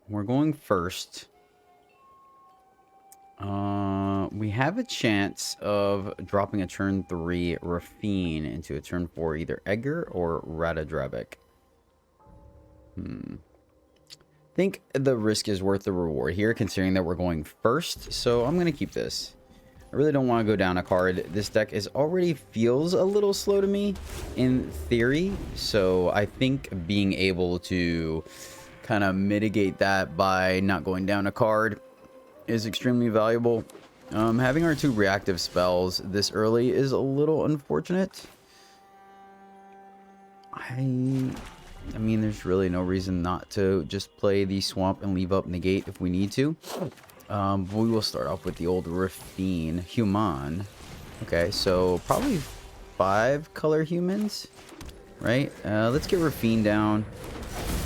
We're going first. We have a chance of dropping a turn 3 Rafine into a turn 4 either Edgar or Ratadrabik. I think the risk is worth the reward here, considering that we're going first. So I'm going to keep this. I really don't want to go down a card. This deck already feels a little slow to me in theory. So I think being able to kind of mitigate that by not going down a card is extremely valuable. Having our 2 reactive spells this early is a little unfortunate. I mean, there's really no reason not to just play the swamp and leave up negate if we need to. We will start off with the old Rafine Human. Okay, so probably 5 color humans, right? Let's get Rafine down.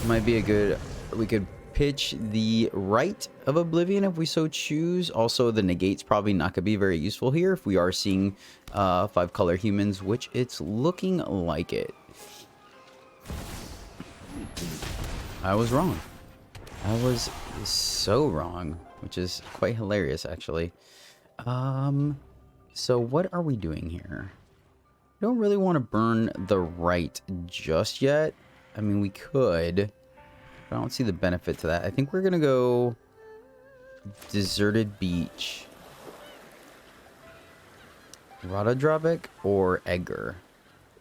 Might be a good... We could pitch the Rite of Oblivion if we so choose. Also, the negate's probably not going to be very useful here if we are seeing 5 color humans, which it's looking like it. I was wrong. I was so wrong, which is quite hilarious, actually. So what are we doing here? I don't really want to burn the Rite just yet. I mean, we could. I don't see the benefit to that. I think we're going to go Deserted Beach. Ratadrabik or Edgar?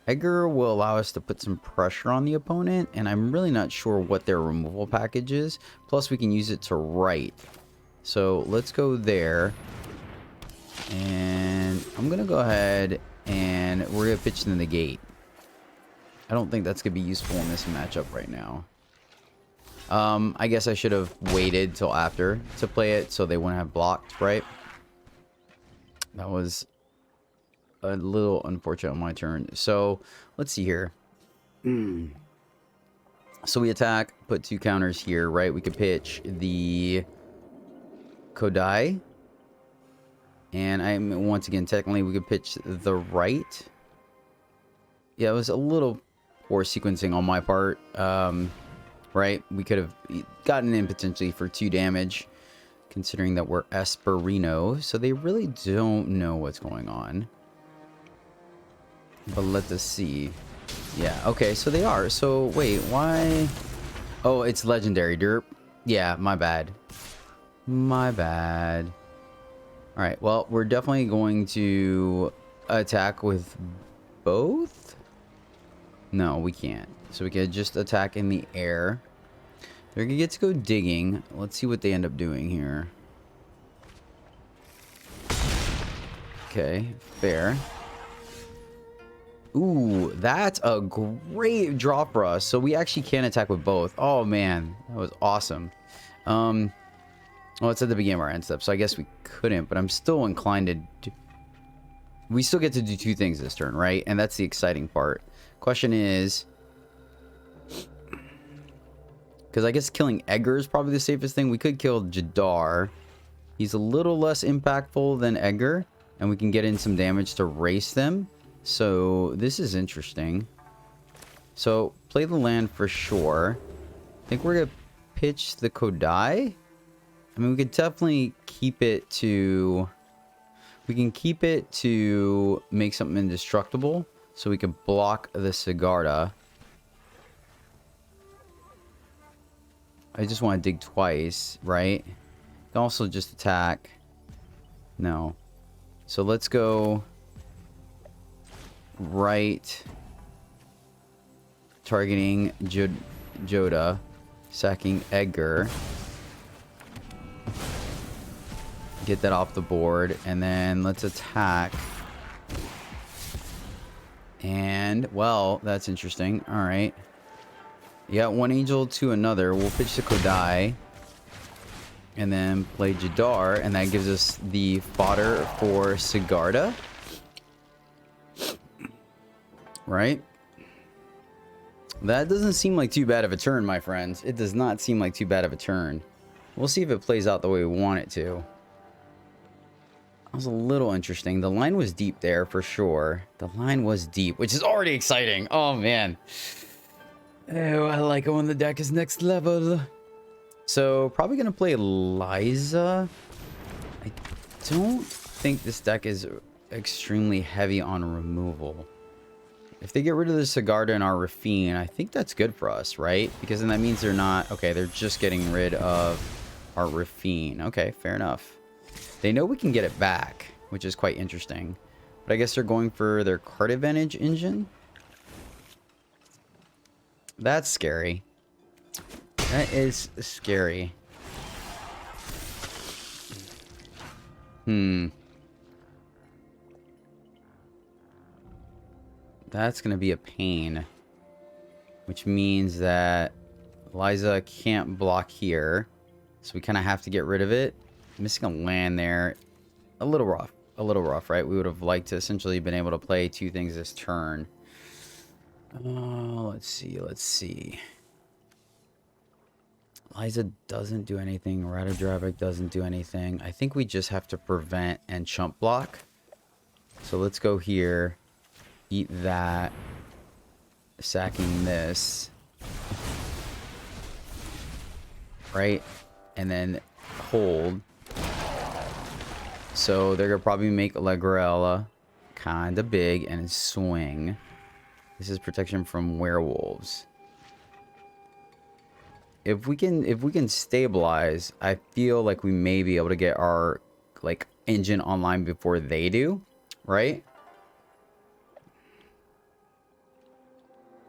Edgar will allow us to put some pressure on the opponent, and I'm really not sure what their removal package is. Plus, we can use it to Rite. So let's go there. And I'm going to go ahead and we're going to pitch the negate. I don't think that's going to be useful in this matchup right now. I guess I should have waited till after to play it so they wouldn't have blocked, right? That was a little unfortunate on my turn. So let's see here. So we attack, put 2 counters here, right? We could pitch the Kodai. And once again, technically we could pitch the Rite. Yeah, it was a little poor sequencing on my part. Right? We could have gotten in potentially for 2 damage, considering that we're Esperino, so they really don't know what's going on. But let us see. Yeah, okay, so they are. So, wait, why? Oh, it's legendary, derp. Yeah, my bad. My bad. Alright, well, we're definitely going to attack with both? No, we can't. So we can just attack in the air. They're going to get to go digging. Let's see what they end up doing here. Okay, fair. Ooh, that's a great draw for us. So we actually can attack with both. Oh, man. That was awesome. Well, it's at the beginning of our end step, so I guess we couldn't. But I'm still inclined to do... We still get to do 2 things this turn, right? And that's the exciting part. Question is... Because I guess killing Edgar is probably the safest thing. We could kill Jadar. He's a little less impactful than Edgar. And we can get in some damage to race them. So this is interesting. So play the land for sure. I think we're going to pitch the Kodai. I mean, we could definitely keep it to... We can keep it to make something indestructible. So we could block the Sigarda. I just want to dig twice, right? You can also just attack. No. So let's go right. Targeting Joda. Sacking Edgar. Get that off the board. And then let's attack. And, well, that's interesting. Alright. Yeah, one angel to another. We'll pitch the Kodai. And then play Jadar. And that gives us the fodder for Sigarda. Right? That doesn't seem like too bad of a turn, my friends. It does not seem like too bad of a turn. We'll see if it plays out the way we want it to. That was a little interesting. The line was deep there for sure. The line was deep, which is already exciting. Oh, man. Oh, I like it when the deck is next level. So, probably going to play Liza. I don't think this deck is extremely heavy on removal. If they get rid of the Sigarda and our Rafine, I think that's good for us, right? Because then that means they're not... Okay, they're just getting rid of our Rafine. Okay, fair enough. They know we can get it back, which is quite interesting. But I guess they're going for their card advantage engine. That's scary. That is scary. That's going to be a pain. Which means that Liza can't block here. So we kind of have to get rid of it. Missing a land there. A little rough. A little rough, right? We would have liked to essentially been able to play two things this turn. Let's see. Let's see. Liza doesn't do anything. Ratadrabik doesn't do anything. I think we just have to prevent and chump block. So let's go here. Eat that. Sacking this. Right? And then hold. So they're going to probably make Lagrella kind of big and swing. This is protection from werewolves. If we can stabilize, I feel like we may be able to get our like engine online before they do, right?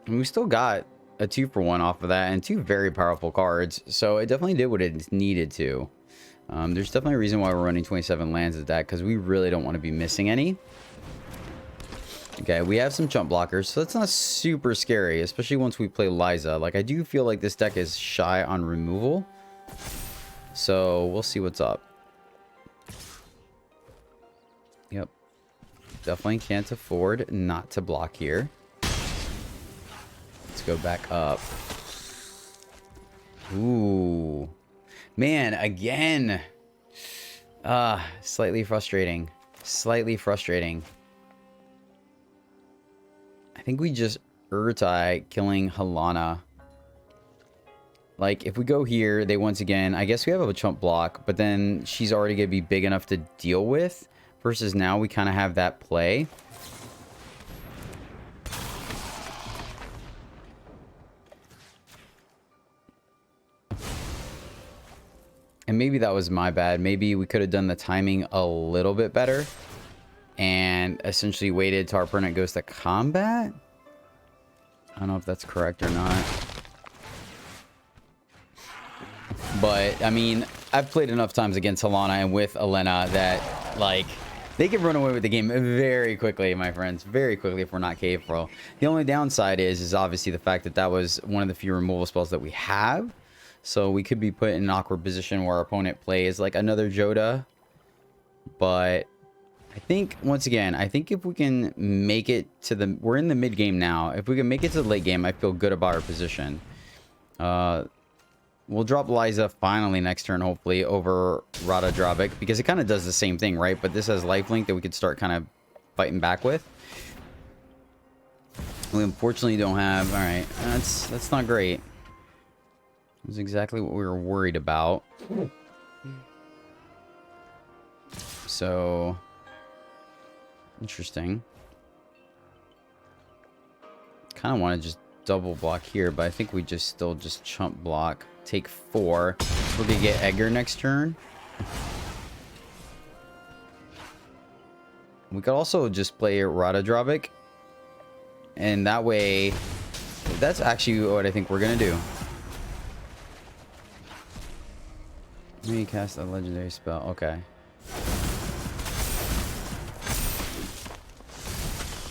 And we still got a 2-for-1 off of that and two very powerful cards, so it definitely did what it needed to. There's definitely a reason why we're running 27 lands at that, because we really don't want to be missing any. Okay, we have some chump blockers, so that's not super scary, especially once we play Liza. Like, I do feel like this deck is shy on removal, so we'll see what's up. Yep. Definitely can't afford not to block here. Let's go back up. Ooh. Man, again. Slightly frustrating. Slightly frustrating. I think we just Urtai killing Halana. Like, if we go here, they once again... I guess we have a chump block, but then she's already going to be big enough to deal with. Versus now we kind of have that play. And maybe that was my bad. Maybe we could have done the timing a little bit better. And essentially waited till our opponent goes to combat. I don't know if that's correct or not. But, I mean, I've played enough times against Halana and with Elena that, like, they can run away with the game very quickly, my friends. Very quickly if we're not careful. The only downside is obviously the fact that that was one of the few removal spells that we have. So we could be put in an awkward position where our opponent plays, like, another Joda. But I think, once again, I think if we can make it to the... We're in the mid-game now. If we can make it to the late game, I feel good about our position. We'll drop Liza finally next turn, hopefully, over Ratadrabik. Because it kind of does the same thing, right? But this has lifelink that we could start kind of fighting back with. We unfortunately don't have... Alright, that's not great. That's exactly what we were worried about. So... Interesting. Kind of want to just double block here, but I think we just still just chump block. Take 4. We're going to get Edgar next turn. We could also just play Ratadrabik. And that way... That's actually what I think we're going to do. Let me cast a legendary spell. Okay.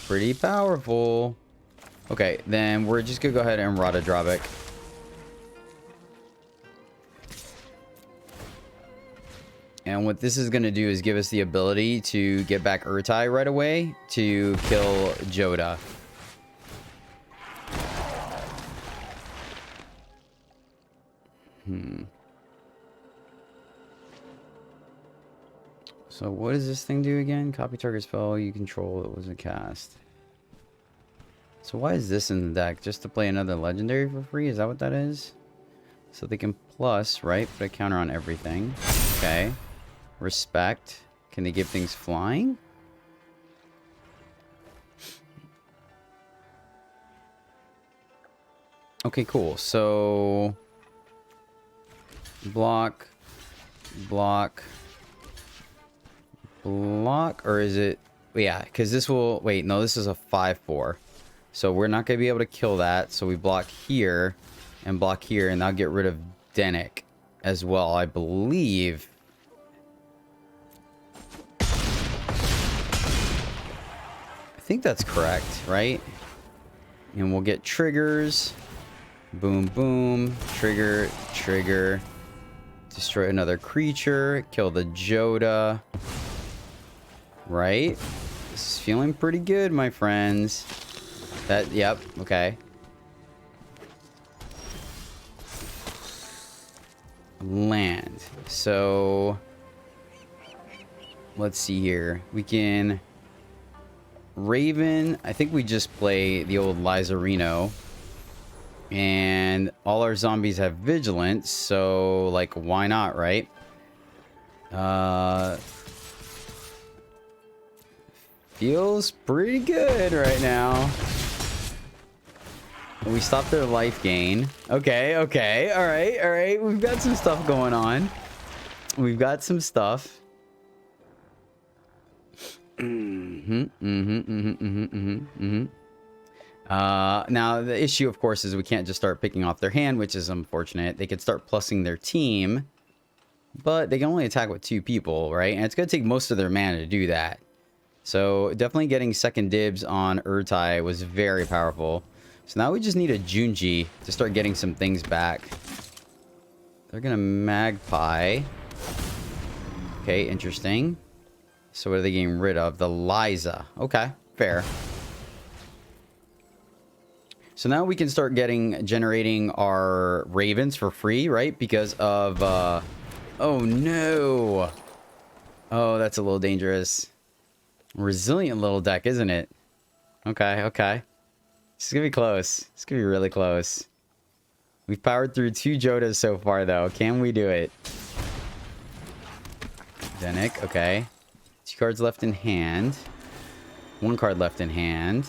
Pretty powerful. Okay, then we're just gonna go ahead and Ratadrabik. And what this is gonna do is give us the ability to get back Urtai right away to kill Joda. So what does this thing do again? Copy target spell you control that wasn't cast. So why is this in the deck? Just to play another legendary for free? Is that what that is? So they can plus, right? Put a counter on everything. Okay. Respect. Can they give things flying? Okay, cool. So block, block, block, or is it? Yeah, because this will... Wait, no, this is a 5/4. So we're not going to be able to kill that. So we block here and block here, and I'll get rid of Denick as well, I believe. I think that's correct, right? And we'll get triggers. Boom, boom. Trigger, trigger. Destroy another creature. Kill the Joda. Right? This is feeling pretty good, my friends. That, yep, okay. Land. So, let's see here. We can... Raven. I think we just play the old Lizarino. And all our zombies have vigilance, so, like, why not, right? Feels pretty good right now. We stopped their life gain. Okay, okay. All right, all right. We've got some stuff going on. We've got some stuff. Now, the issue, of course, is we can't just start picking off their hand, which is unfortunate. They could start plussing their team, but they can only attack with 2 people, right? And it's going to take most of their mana to do that. So definitely getting second dibs on Urtai was very powerful. So now we just need a Junji to start getting some things back. They're going to Magpie. Okay, interesting. So what are they getting rid of? The Liza. Okay, fair. So now we can start generating our Ravens for free, right? Because of... oh, no. Oh, that's a little dangerous. Resilient little deck, isn't it? Okay, okay. This is gonna be close. It's gonna be really close. We've powered through 2 Jodas so far, though. Can we do it? Denick, okay. 2 cards left in hand. 1 card left in hand.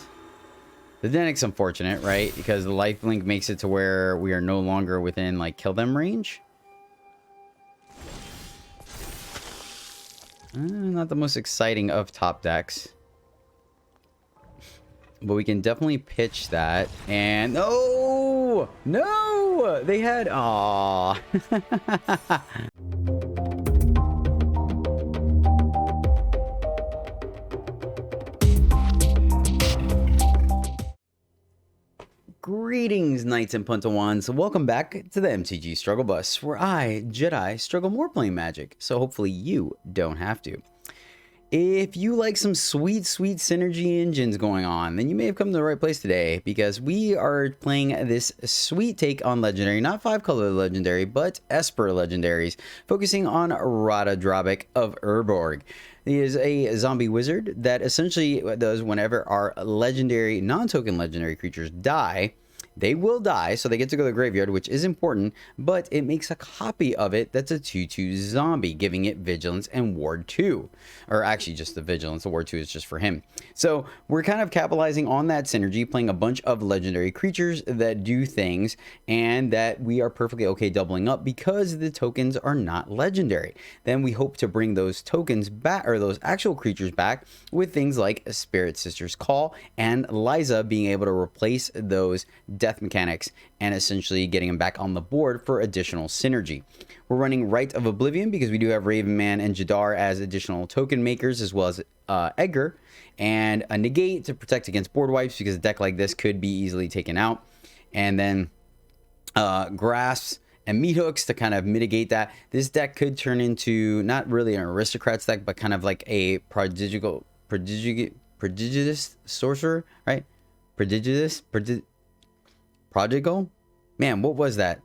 The Denick's unfortunate, right? Because the lifelink makes it to where we are no longer within, like, kill them range. Not the most exciting of top decks. But we can definitely pitch that. And... Oh! No! They had... Aww. Greetings, Knights and Puntawans. Welcome back to the MTG Struggle Bus, where I, Jedi, struggle more playing Magic, so hopefully you don't have to. If you like some sweet, sweet synergy engines going on, then you may have come to the right place today, because we are playing this sweet take on Legendary, not 5-color Legendary, but Esper Legendaries, focusing on Ratadrabik of Urborg. He is a zombie wizard that essentially does whenever our legendary, non-token legendary creatures die, they will die, so they get to go to the graveyard, which is important, but it makes a copy of it that's a 2/2 zombie, giving it Vigilance and Ward 2. Or actually just the Vigilance, the Ward 2 is just for him. So we're kind of capitalizing on that synergy, playing a bunch of legendary creatures that do things, and that we are perfectly okay doubling up because the tokens are not legendary. Then we hope to bring those tokens back, or those actual creatures back, with things like Spirit Sister's Call and Liza being able to replace those death mechanics and essentially getting them back on the board for additional synergy. We're running Rite of Oblivion because we do have Ravenman and Jadar as additional token makers, as well as Edgar, and a Negate to protect against board wipes because a deck like this could be easily taken out, and then Grasps and Meat Hooks to kind of mitigate that. This deck could turn into not really an Aristocrats deck, but kind of like a prodigious sorcerer, right? Prodigal? Man, what was that?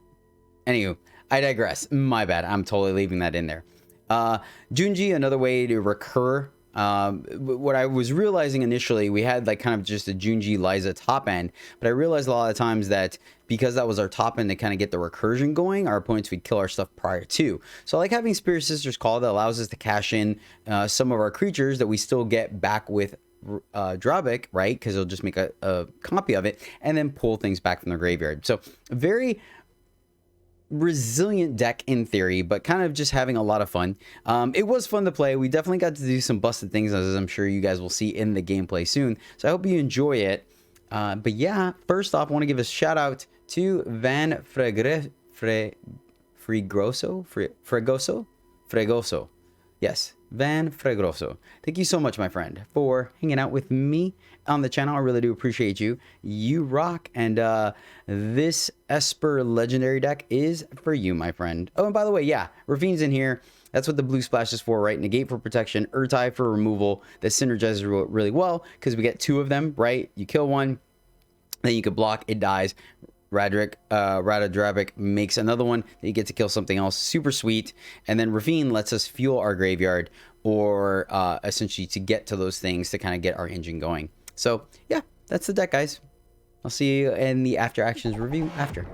Anywho, I digress. My bad. I'm totally leaving that in there. Junji, another way to recur What I was realizing initially, we had like kind of just a Junji Liza top end, but I realized a lot of times that because that was our top end to kind of get the recursion going, our opponents would kill our stuff prior to. So I like having Spirit Sisters Call that allows us to cash in some of our creatures that we still get back with Drabik, right? Because it'll just make a copy of it and then pull things back from the graveyard. So very resilient deck in theory, but kind of just having a lot of fun. It was fun to play. We definitely got to do some busted things, as I'm sure you guys will see in the gameplay soon. So I hope you enjoy it. But yeah, first off, I want to give a shout out to Van Fregoso. Yes, Van Fregoso. Thank you so much, my friend, for hanging out with me on the channel. I really do appreciate you. You rock. And this Esper legendary deck is for you, my friend. Oh, and by the way, yeah, Rafine's in here. That's what the blue splash is for, right? Negate for protection, Urtai for removal. That synergizes really well because we get 2 of them, right? You kill one, then you can block, it dies. Ratadrabik makes another one. You get to kill something else. Super sweet. And then Rafine lets us fuel our graveyard, or essentially to get to those things to kind of get our engine going. So yeah, that's the deck, guys. I'll see you in the after actions review after.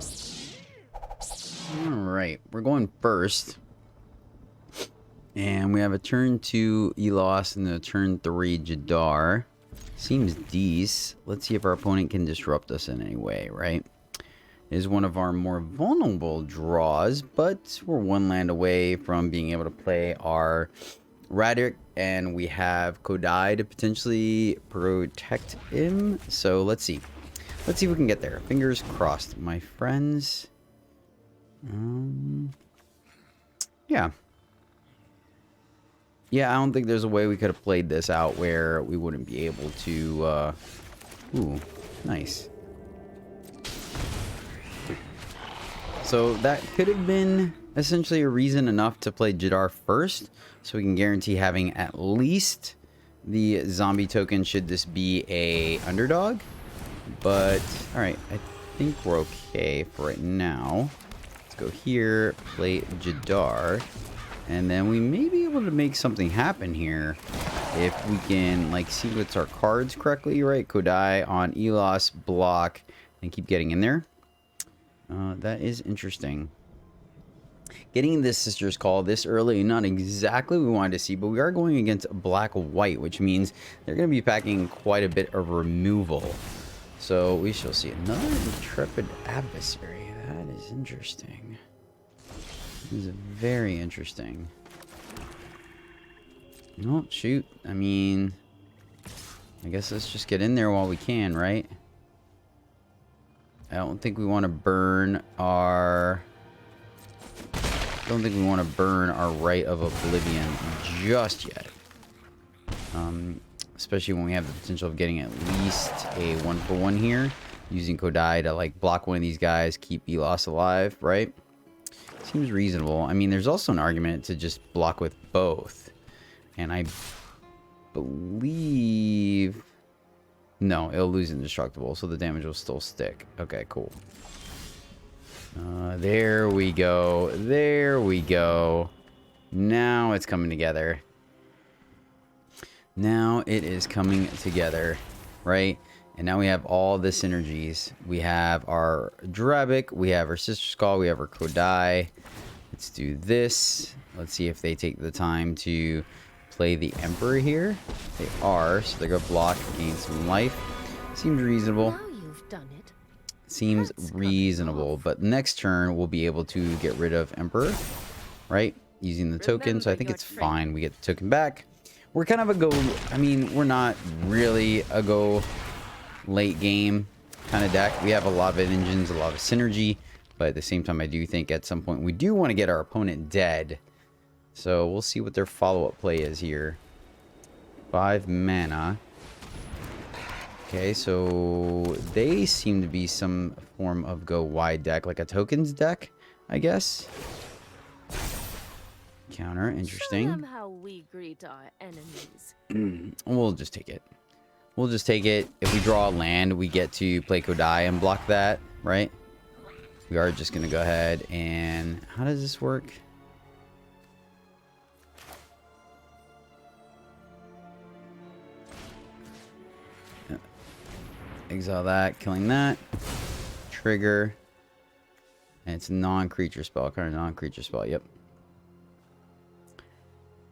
All right, we're going first. And we have a turn 2 Elos and a turn 3 Jadar. Seems decent. Let's see if our opponent can disrupt us in any way, right? Is one of our more vulnerable draws, but we're 1 land away from being able to play our Radic, and we have Kodai to potentially protect him. So let's see. Let's see if we can get there. Fingers crossed, my friends. Yeah. Yeah, I don't think there's a way we could have played this out where we wouldn't be able to... Ooh, nice. So that could have been essentially a reason enough to play Jadar first, so we can guarantee having at least the zombie token should this be a underdog. But all right, I think we're okay for right now. Let's go here, play Jadar, and then we may be able to make something happen here if we can like sequence our cards correctly, right? Kodai on Elos, block, and keep getting in there. That is interesting. Getting this Sister's Call this early, not exactly what we wanted to see, but we are going against black-white, which means they're going to be packing quite a bit of removal. So we shall see. Another Intrepid Adversary. That is interesting. This is very interesting. No, shoot. I mean, I guess let's just get in there while we can, right? I don't think we want to burn our... Rite of Oblivion just yet. Especially when we have the potential of getting at least a 1-for-1 here. Using Kodai to like block one of these guys, keep Elos alive, right? Seems reasonable. I mean, there's also an argument to just block with both. And I believe... No, it'll lose indestructible, so the damage will still stick. Okay, cool. There we go. There we go. Now it's coming together. Now it is coming together, right? And now we have all the synergies. We have our Drabik, we have our Sister's Call, we have our Kodai. Let's do this. Let's see if they take the time to play the Emperor here. They are, so they're gonna block, gain some life. Seems reasonable. Now you've done it. Seems reasonable, but next turn we'll be able to get rid of Emperor, right? Using the token, so I think it's fine. We get the token back. We're kind of a go, I mean, we're not really a go late game kind of deck. We have a lot of engines, a lot of synergy, but at the same time, I do think at some point we do want to get our opponent dead. So we'll see what their follow-up play is here. 5 mana. Okay, so they seem to be some form of go wide deck, like a tokens deck, I guess. Counter, interesting. Show them how we greet our enemies. We'll just take it. We'll just take it. If we draw a land, we get to play Kodai and block that, right? We are just going to go ahead and... How does this work? Exile that, killing that. Trigger. And it's a non-creature spell. Kind of non-creature spell, yep.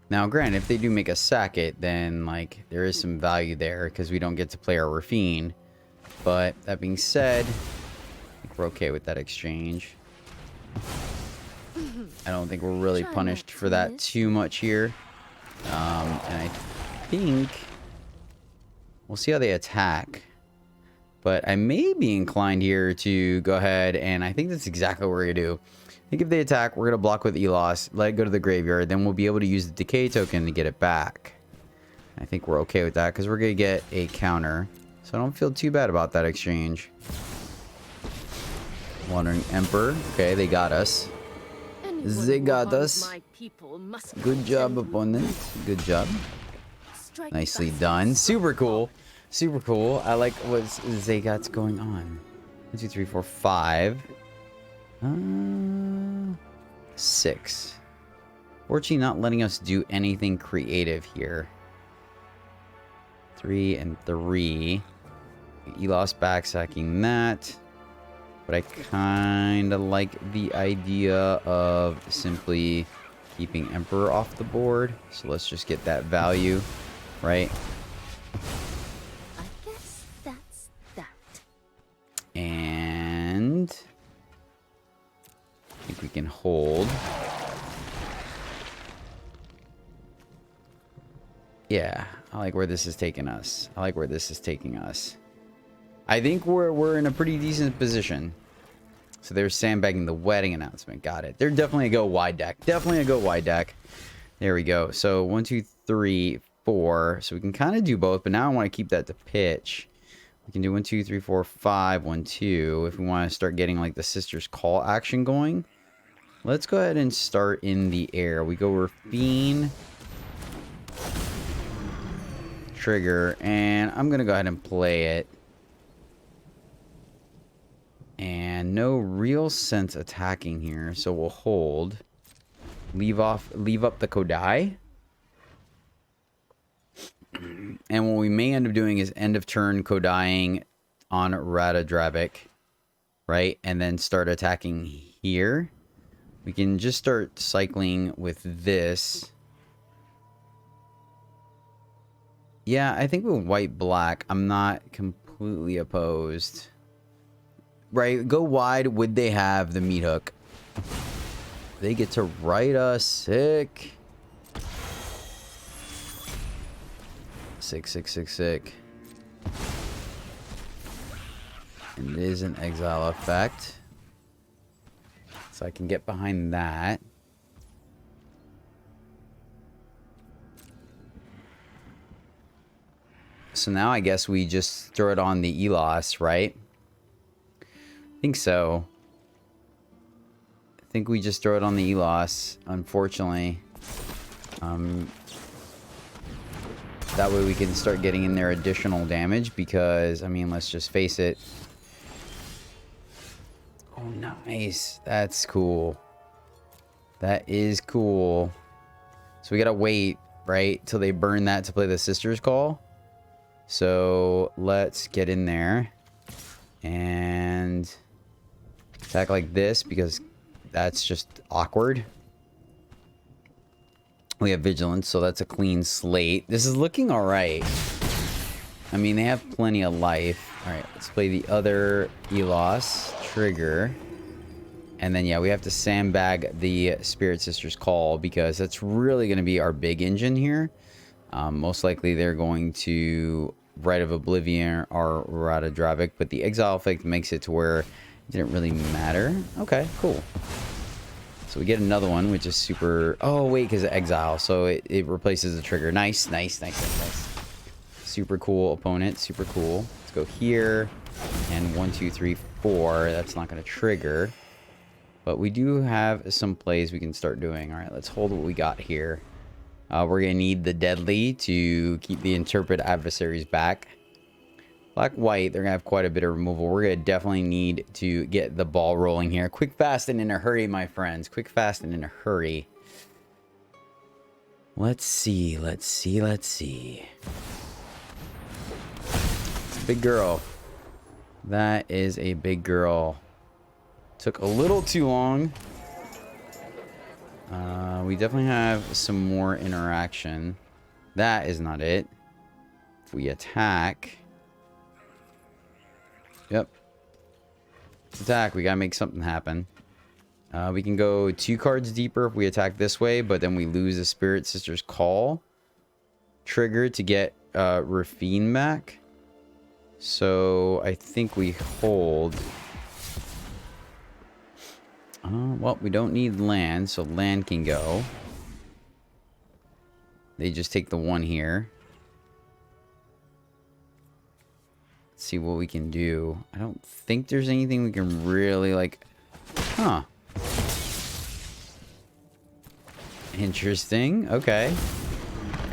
Now, granted, if they do make us sack it, then, like, there is some value there because we don't get to play our Rafine. But, that being said, I think we're okay with that exchange. I don't think we're really punished for that too much here. And I think we'll see how they attack. But I may be inclined here to go ahead, and I think that's exactly what we're going to do. I think if they attack, we're going to block with Elos, let it go to the graveyard, then we'll be able to use the decay token to get it back. I think we're okay with that because we're going to get a counter. So I don't feel too bad about that exchange. Wandering Emperor. Okay, they got us. They got us. Good job, opponent. Good job. Nicely done. Super cool. Super cool. I like what Zagot's going on. 1, 2, 3, 4, 5. 6. Fortunately, not letting us do anything creative here. 3 and 3. Elos backsacking that. But I kind of like the idea of simply keeping Emperor off the board. So let's just get that value, right? I guess that's that. And I think we can hold. Yeah, I like where this is taking us. I like where this is taking us. I think we're in a pretty decent position. So they're sandbagging the wedding announcement. Got it. They're definitely a go wide deck. Definitely a go wide deck. There we go. So 1, 2, 3, 4. So we can kind of do both, but now I want to keep that to pitch. We can do 1, 2, 3, 4, 5, 1, 2. If we want to start getting like the Sister's Call action going. Let's go ahead and start in the air. We go Rafine. Trigger. And I'm going to go ahead and play it. And no real sense attacking here, so we'll hold. Leave up the Kodai. And what we may end up doing is end of turn Kodaiing on Ratadrabik, right? And then start attacking here. We can just start cycling with this. Yeah, I think with white-black, I'm not completely opposed. Right, go wide. Would they have the meat hook? They get to write us sick. Sick. And it is an exile effect. So I can get behind that. So now I guess we just throw it on the Elos, right? I think so. I think we just throw it on the Elos, unfortunately. That way we can start getting in there additional damage because, I mean, let's just face it. Oh, nice. That's cool. That is cool. So we gotta wait, right, till they burn that to play the Sister's Call. So let's get in there and attack like this because that's just awkward. We have Vigilance, so that's a clean slate. This is looking alright. I mean, they have plenty of life. Alright, let's play the other Elos. Trigger. And then, yeah, we have to sandbag the Spirit Sister's Call because that's really going to be our big engine here. Most likely they're going to Rite of Oblivion or Ratadrabik, but the exile effect makes it to where it didn't really matter. Okay, cool. So we get another one, which is super... Oh, wait, because of exile. So it replaces the trigger. Nice. Super cool opponent. Super cool. Let's go here. And 1, 2, 3, 4. That's not going to trigger. But we do have some plays we can start doing. All right, let's hold what we got here. We're going to need the Deadly to keep the Interpret adversaries back. Black-white, they're going to have quite a bit of removal. We're going to definitely need to get the ball rolling here. Quick, fast, and in a hurry, my friends. Quick, fast, and in a hurry. Let's see. It's a big girl. That is a big girl. Took a little too long. We definitely have some more interaction. That is not it. If we attack... Yep. Let's attack. We gotta make something happen. We can go 2 cards deeper if we attack this way, but then we lose the Spirit Sister's Call trigger to get Rafine back. So I think we hold. Well, we don't need land, so land can go. They just take the 1 here. Let's see what we can do. I don't think there's anything we can really like. Huh. Interesting. Okay.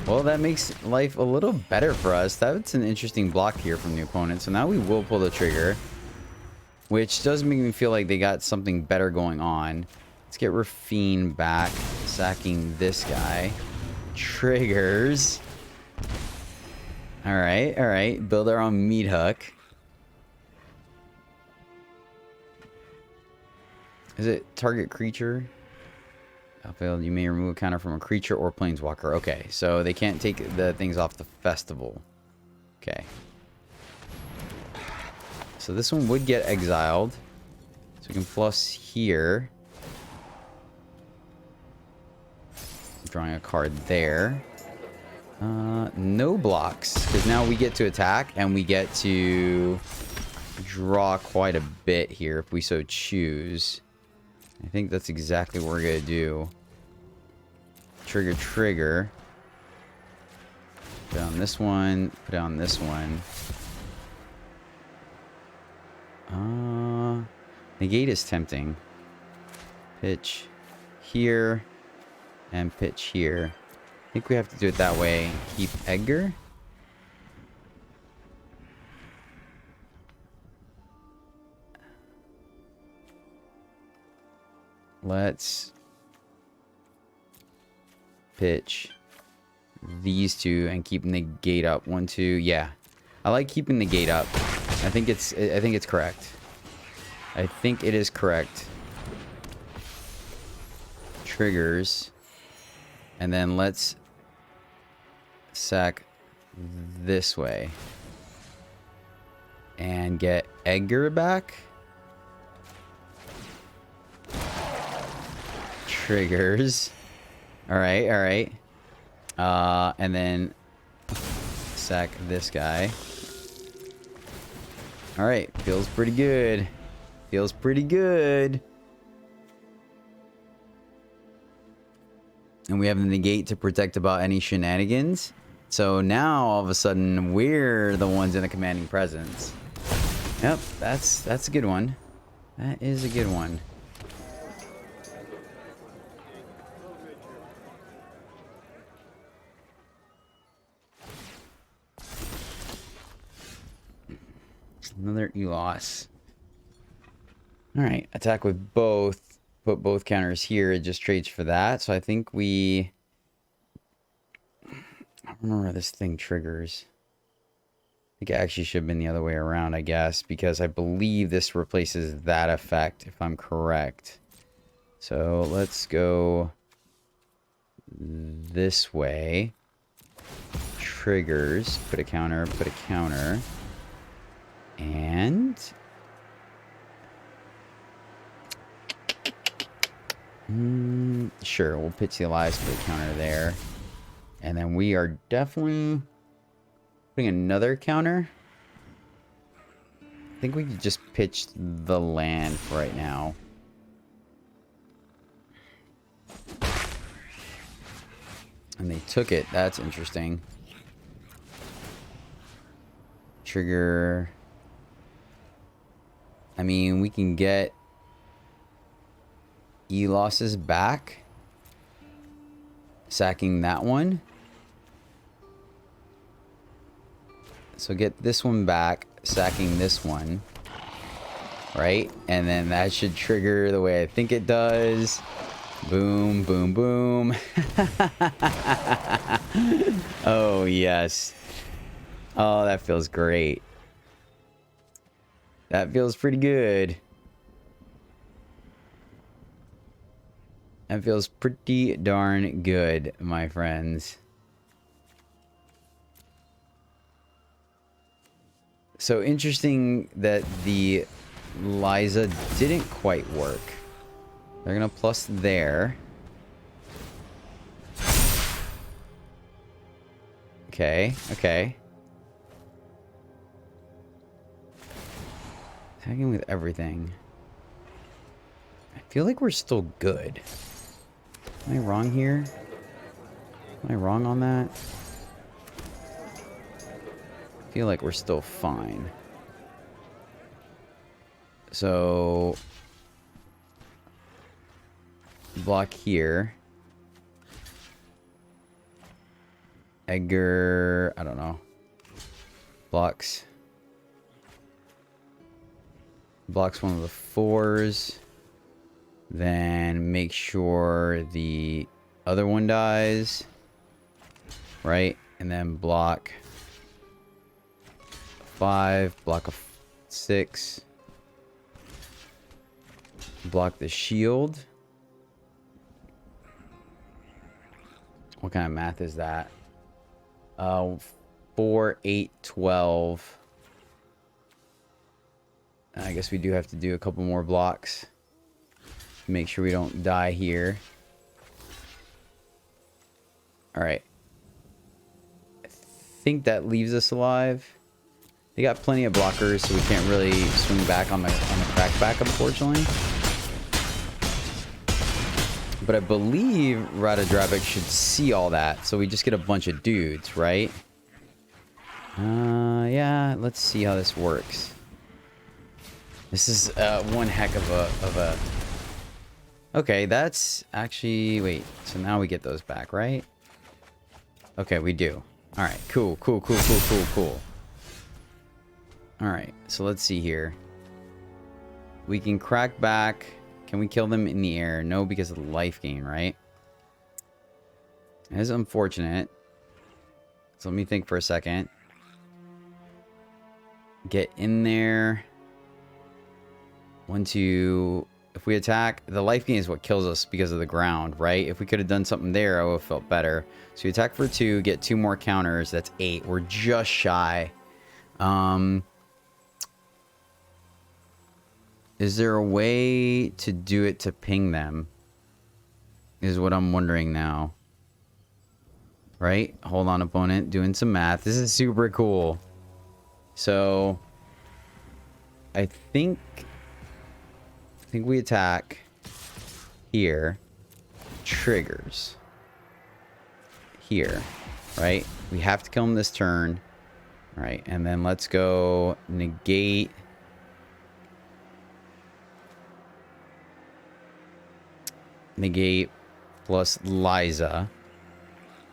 Well, that makes life a little better for us. That's an interesting block here from the opponent. So now we will pull the trigger, which does make me feel like they got something better going on. Let's get Rafine back, sacking this guy. Triggers. All right. Build our own meat hook. Is it target creature? Failed. You may remove a counter from a creature or planeswalker. Okay, so they can't take the things off the festival. Okay. So this one would get exiled. So we can plus here. Drawing a card there. No blocks, because now we get to attack and we get to draw quite a bit here if we so choose. I think that's exactly what we're going to do. Trigger. Put on this one. Put on this one. Negate is tempting. Pitch here. And pitch here. I think we have to do it that way. Keep Edgar. Let's pitch these 2 and keep negate up. 1, 2. Yeah, I like keeping the gate up. I think it's correct. I think it is correct. Triggers, and then let's sack this way and get Edgar back. Triggers. All right. And then sack this guy. All right, feels pretty good. Feels pretty good. And we have the negate to protect about any shenanigans. So now all of a sudden we're the ones in a commanding presence. Yep, that's a good one. That is a good one. Another Elos. Alright, attack with both. Put both counters here. It just trades for that. So I think we... I don't know where this thing triggers. I think it actually should have been the other way around, I guess. Because I believe this replaces that effect, if I'm correct. So let's go this way. Triggers. Put a counter. Put a counter. And... sure, we'll pitch the Elias for the counter there. And then we are definitely putting another counter. I think we could just pitch the land for right now. And they took it. That's interesting. Trigger. I mean, we can get Elos's back. Sacking that one. So get this one back. Sacking this one. Right? And then that should trigger the way I think it does. Boom, boom, boom. Oh, yes. Oh, that feels great. That feels pretty good. That feels pretty darn good, my friends. So interesting that the Liza didn't quite work. They're gonna plus there. Okay, okay. Tagging with everything. I feel like we're still good. Am I wrong here? Am I wrong on that? I feel like we're still fine. So block here. Edgar, I don't know. Blocks one of the 4s. Then make sure the other one dies. Right? And then block 5, block a 6. Block the shield. What kind of math is that? 4, 8, 12. I guess we do have to do a couple more blocks. Make sure we don't die here. Alright. I think that leaves us alive. They got plenty of blockers, so we can't really swing back on the crackback, unfortunately. But I believe Ratadrabik should see all that, so we just get a bunch of dudes, right? Yeah, let's see how this works. This is one heck of a... Okay, that's actually... Wait, so now we get those back, right? Okay, we do. Alright, cool. Alright, so let's see here. We can crack back. Can we kill them in the air? No, because of the life gain, right? It is unfortunate. So let me think for a second. Get in there. 1, 2... If we attack, the life gain is what kills us because of the ground, right? If we could have done something there, I would have felt better. So we attack for 2, get 2 more counters. That's 8. We're just shy. Is there a way to do it to ping them? Is what I'm wondering now. Right? Hold on, opponent. Doing some math. This is super cool. So I think we attack here. Triggers. Here. Right? We have to kill him this turn. Right. And then let's go negate. Negate plus Liza.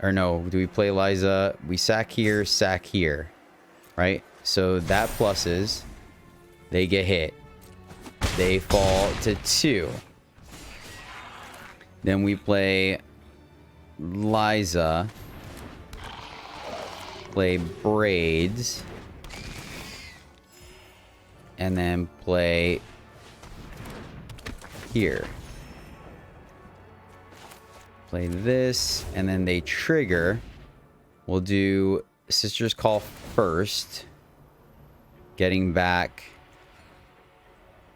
Or no, do we play Liza? We sack here, right? So that pluses. They get hit. They fall to 2. Then we play Liza. Play Braids. And then play here. Play this, and then they trigger. We'll do Sister's Call first. Getting back.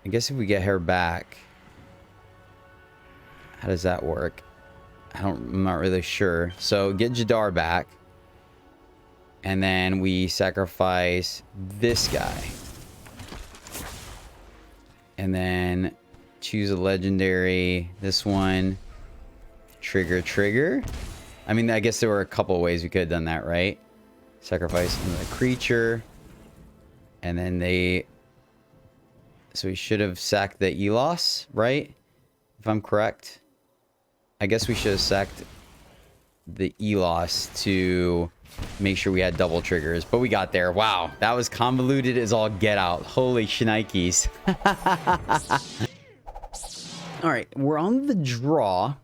I guess if we get her back, how does that work? I'm not really sure. So get Jadar back. And then we sacrifice this guy. And then choose a legendary. This one. Trigger. I mean, I guess there were a couple of ways we could have done that, right? Sacrifice another creature. And then they... So we should have sacked the Elos, right? If I'm correct. I guess we should have sacked the Elos to make sure we had double triggers. But we got there. Wow. That was convoluted as all get out. Holy shnikes. Alright. We're on the draw.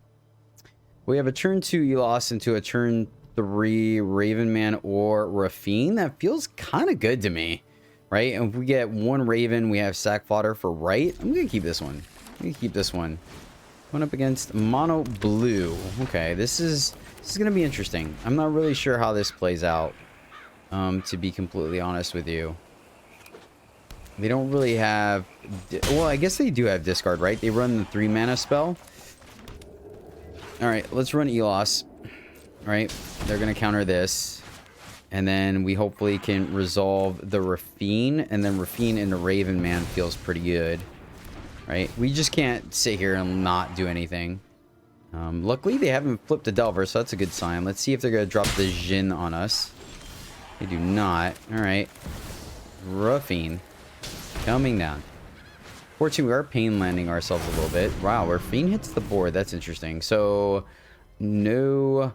We have a turn 2 Elos into a turn 3 Ravenman or Rafine. That feels kind of good to me. right? And if we get one Raven, we have sack fodder for right. I'm going to keep this one. I'm going to keep this one. Going up against mono blue. Okay, this is going to be interesting. I'm not really sure how this plays out, to be completely honest with you. They don't really have... Well, I guess they do have discard, right? They run the 3 mana spell. Alright, let's run Elos. Right? They're going to counter this. And then we hopefully can resolve the Rafine. And then Rafine into Raven Man feels pretty good. Right? We just can't sit here and not do anything. Luckily, they haven't flipped a Delver, so that's a good sign. Let's see if they're going to drop the Jin on us. They do not. Alright. Rafine. Coming down. Fortunately, we are pain landing ourselves a little bit. Wow, where Fiend hits the board. That's interesting. So, no...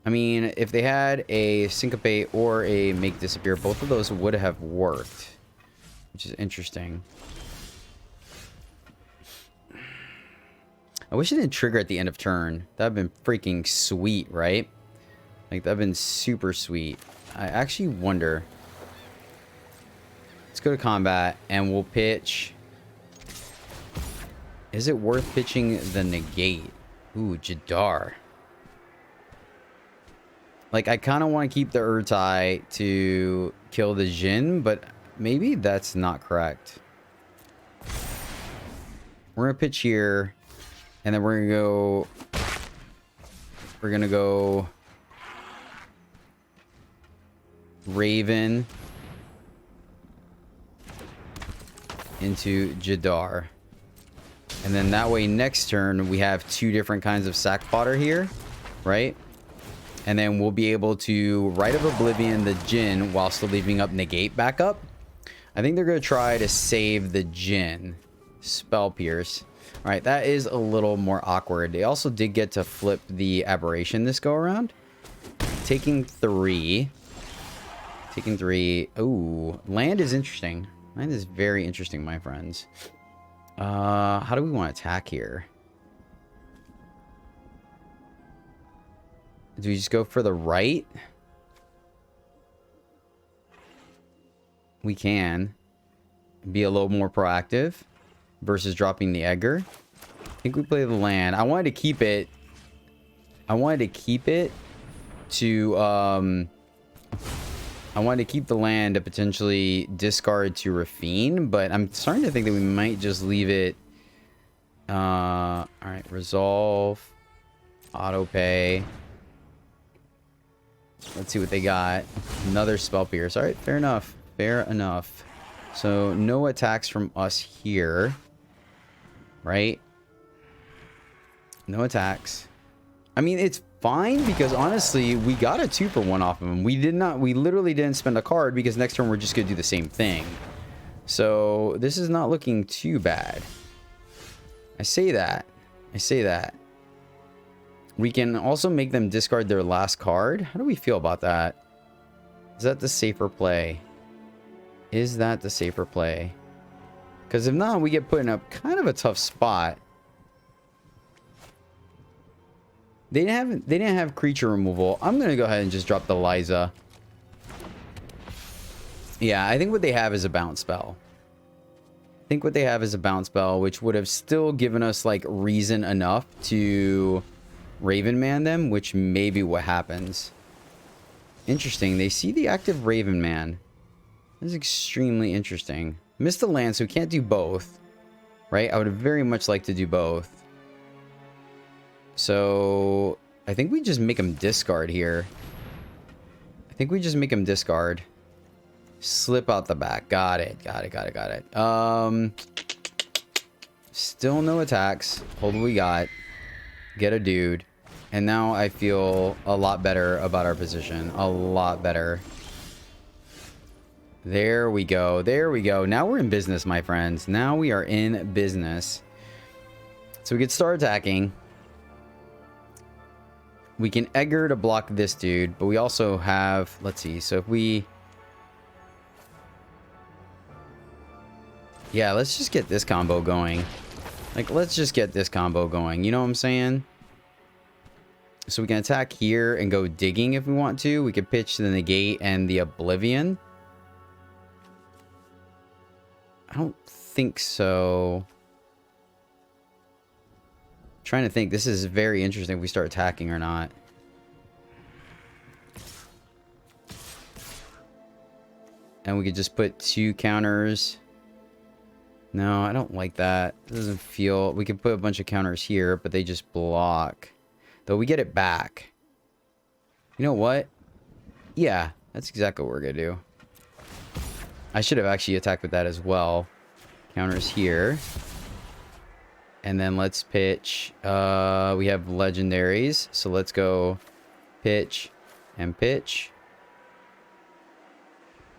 I mean, if they had a Syncopate or a Make Disappear, both of those would have worked. Which is interesting. I wish it didn't trigger at the end of turn. That would have been freaking sweet, right? Like, that would have been super sweet. I actually wonder... Let's go to combat, and we'll pitch... Is it worth pitching the negate? Ooh, Jadar. Like, I kind of want to keep the Urtai to kill the Jin, but maybe that's not correct. We're going to pitch here, and then we're going to go... We're going to go... Raven... into Jadar. And then that way next turn we have 2 different kinds of sack fodder here, right? And then we'll be able to Rite of Oblivion the Jin while still leaving up negate back up. I think they're going to try to save the Jin. Spell Pierce. All right, that is a little more awkward. They also did get to flip the Aberration this go around. Taking 3. Taking 3. Ooh, land is interesting. Land is very interesting, my friends. How do we want to attack here? Do we just go for the right? We can. Be a little more proactive versus dropping the Edgar. I think we play the land. I wanted to keep it. I wanted to keep it to I wanted to keep the land to potentially discard to Rafine, but I'm starting to think that we might just leave it. Alright, resolve. Auto pay. Let's see what they got. Another Spell Pierce. Alright, fair enough. Fair enough. So, no attacks from us here. Right? No attacks. I mean, it's fine because honestly, we got a 2-for-1 off of him. We literally didn't spend a card because next turn we're just going to do the same thing. So, this is not looking too bad. I say that. I say that. We can also make them discard their last card. How do we feel about that? Is that the safer play? Is that the safer play? Because if not, we get put in a kind of a tough spot. They didn't have creature removal. I'm going to go ahead and just drop the Liza. Yeah, I think what they have is a bounce spell. I think what they have is a bounce spell, which would have still given us, like, reason enough to Raven Man them, which may be what happens. Interesting. They see the active Raven Man. This is extremely interesting. Missed the land, so we can't do both. Right? I would very much like to do both. So, I think we just make him discard here. I think we just make him discard. Slip out the back. Got it. Got it. Got it. Got it. Still no attacks. Hold what we got. Get a dude. And now I feel a lot better about our position. A lot better. There we go. There we go. Now we're in business, my friends. Now we are in business. So we could start attacking. We can Edgar to block this dude, but we also have... Let's see. So if we... Yeah, let's just get this combo going. Like, let's just get this combo going. You know what I'm saying? So we can attack here and go digging if we want to. We could pitch the negate and the Oblivion. I don't think so. Trying to think. This is very interesting if we start attacking or not. And we could just put 2 counters. No, I don't like that. It doesn't feel... We could put a bunch of counters here, but they just block. Though we get it back. You know what? Yeah, that's exactly what we're going to do. I should have actually attacked with that as well. Counters here. And then let's pitch. We have legendaries. So let's go pitch and pitch.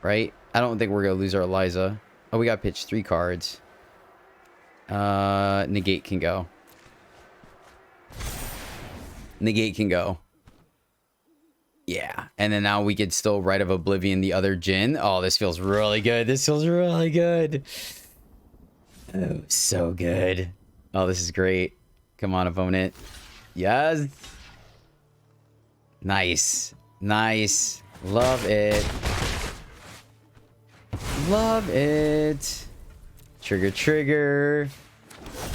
Right? I don't think we're going to lose our Eliza. Oh, we got to pitch 3 cards. Negate can go. Negate can go. Yeah. And then now we could still Rite of Oblivion the other Jhin. Oh, this feels really good. This feels really good. Oh, so good. Oh, this is great. Come on, opponent. Yes. Nice. Nice. Love it. Love it. Trigger, trigger.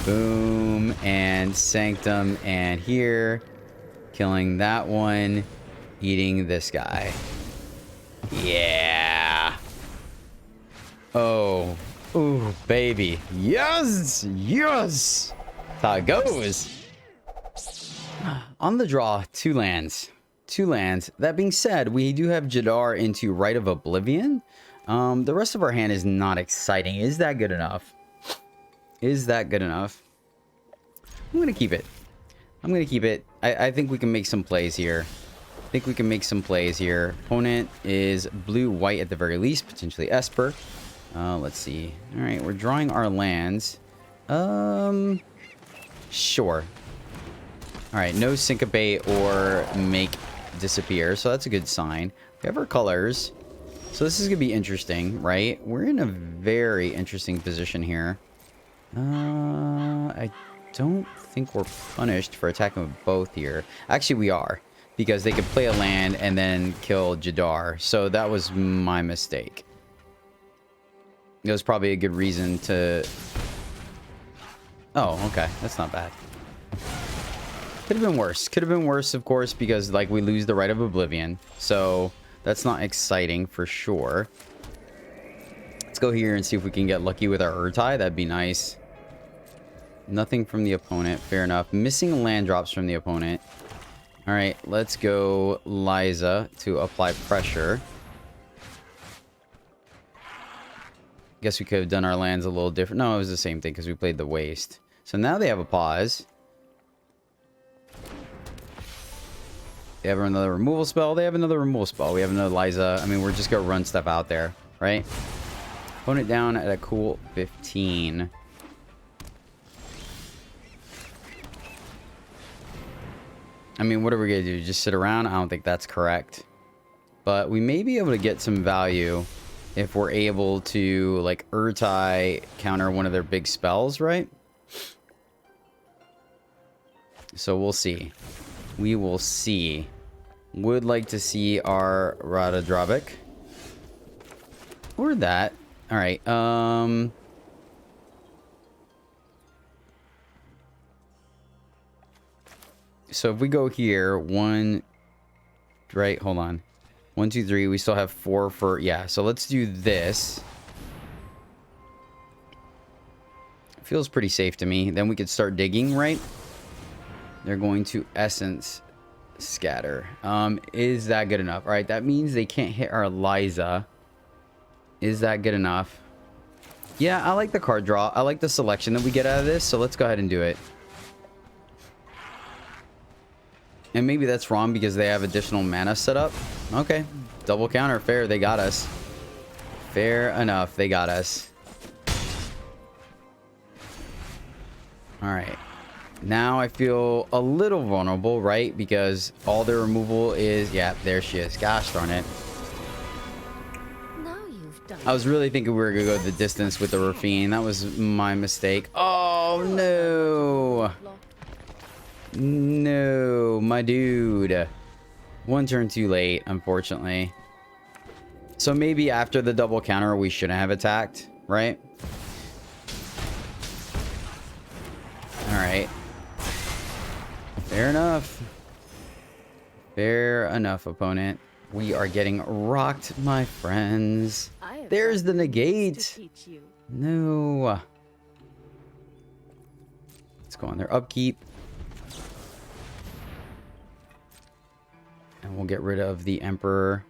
Boom. And Sanctum. And here. Killing that one. Eating this guy. Yeah. Oh. Ooh, baby. Yes. Yes. That's how it goes. On the draw, 2 lands. 2 lands. That being said, we do have Jadar into Rite of Oblivion. The rest of our hand is not exciting. Is that good enough? Is that good enough? I'm going to keep it. I'm going to keep it. I think we can make some plays here. I think we can make some plays here. Opponent is blue-white at the very least. Potentially Esper. Let's see. All right, we're drawing our lands. Sure. All right, no syncopate or make disappear. So that's a good sign. We have our colors. So this is going to be interesting, right? We're in a very interesting position here. I don't think we're punished for attacking with both here. Actually, we are. Because they could play a land and then kill Jadar. So that was my mistake. It was probably a good reason to... Oh, okay. That's not bad. Could have been worse. Could have been worse, of course, because like we lose the Rite of Oblivion. So that's not exciting for sure. Let's go here and see if we can get lucky with our Urtai. That'd be nice. Nothing from the opponent. Fair enough. Missing land drops from the opponent. All right, let's go Liza to apply pressure. Guess we could have done our lands a little different. No, it was the same thing because we played the waste. So now they have a pause. They have another removal spell. They have another removal spell. We have another Liza. I mean, we're just going to run stuff out there, right? Opponent down at a cool 15. I mean, what are we going to do? Just sit around? I don't think that's correct. But we may be able to get some value if we're able to, like, Urtai counter one of their big spells, right? So we'll see. We will see. Would like to see our Ratadrabik. Or that. Alright, so if we go here, 1, right, hold on. 1, 2, 3, we still have 4 for, yeah, so let's do this. Feels pretty safe to me. Then we could start digging, right? They're going to Essence Scatter. Is that good enough? All right, that means they can't hit our Liza. Is that good enough? Yeah, I like the card draw. I like the selection that we get out of this, so let's go ahead and do it. And maybe that's wrong because they have additional mana set up. Okay. Double counter. Fair. They got us. Fair enough. They got us. Alright. Now I feel a little vulnerable, right? Because all their removal is... Yeah, there she is. Gosh darn it. Now you've done I was really thinking we were going to go the distance with the Rafine. That was my mistake. Oh, no. No, my dude. 1 turn too late, unfortunately. So maybe after the double counter, we shouldn't have attacked, right? Fair enough. Fair enough, opponent. We are getting rocked, my friends. There's the negate. No. Let's go on their upkeep. And we'll get rid of the Emperor.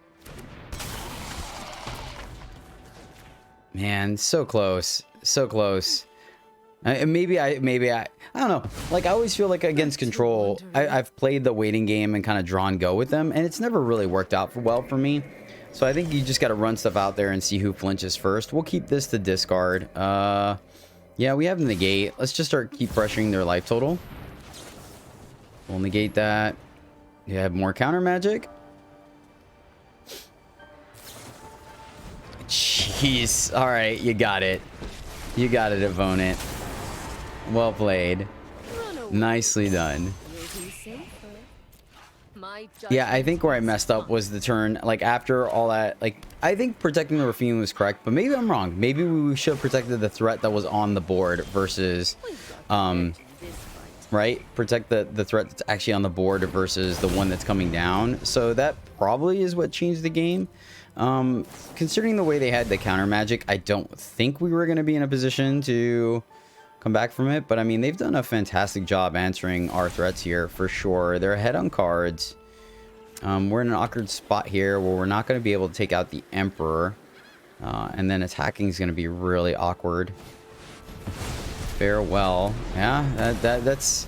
Man, so close. So close. Maybe I don't know. Like, I always feel like against control, I've played the waiting game and kind of drawn go with them, and it's never really worked out well for me. So I think you just got to run stuff out there and see who flinches first. We'll keep this to discard. Yeah, we have the negate. Let's just keep pressuring their life total. We'll negate that. You have more counter magic. Jeez. All right, you got it. You got it, opponent. Well played. Nicely done. Yeah, I think where I messed up was the turn. Like, after all that, like, I think protecting the Rafine was correct, but maybe I'm wrong. Maybe we should have protected the threat that was on the board versus, right? Protect the threat that's actually on the board versus the one that's coming down. So that probably is what changed the game. Considering the way they had the counter magic, I don't think we were going to be in a position to come back from it. But I mean, they've done a fantastic job answering our threats here for sure. They're ahead on cards. We're in an awkward spot here where we're not going to be able to take out the Emperor. And then attacking is going to be really awkward. Farewell. Yeah, that's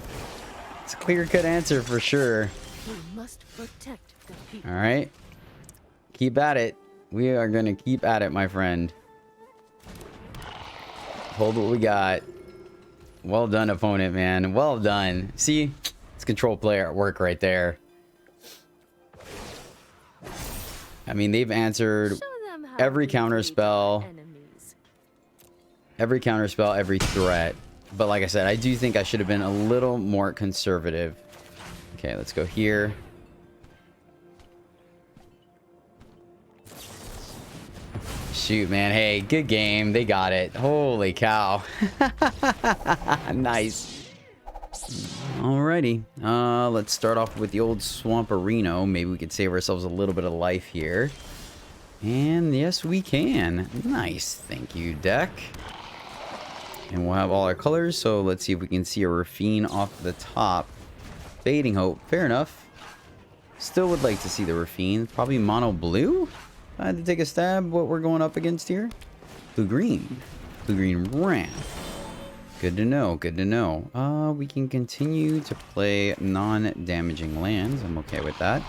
a clear-cut answer for sure. All right. Keep at it. We are going to keep at it, my friend. Hold what we got. Well done, opponent, man. Well done. See? It's control player at work right there. I mean, they've answered every counter spell. Every counter spell, every threat. But like I said, I do think I should have been a little more conservative. Okay, let's go here. Shoot, man. Hey, good game. They got it. Holy cow. Nice. Alrighty. Let's start off with the old Swamperino. Maybe we could save ourselves a little bit of life here. And yes, we can. Nice. Thank you, deck. And we'll have all our colors. So let's see if we can see a Rafine off the top. Fading Hope. Fair enough. Still would like to see the Rafine. Probably mono blue. I had to take a stab what we're going up against here. Blue-green. Blue-green ramp. Good to know. Good to know. We can continue to play non-damaging lands. I'm okay with that.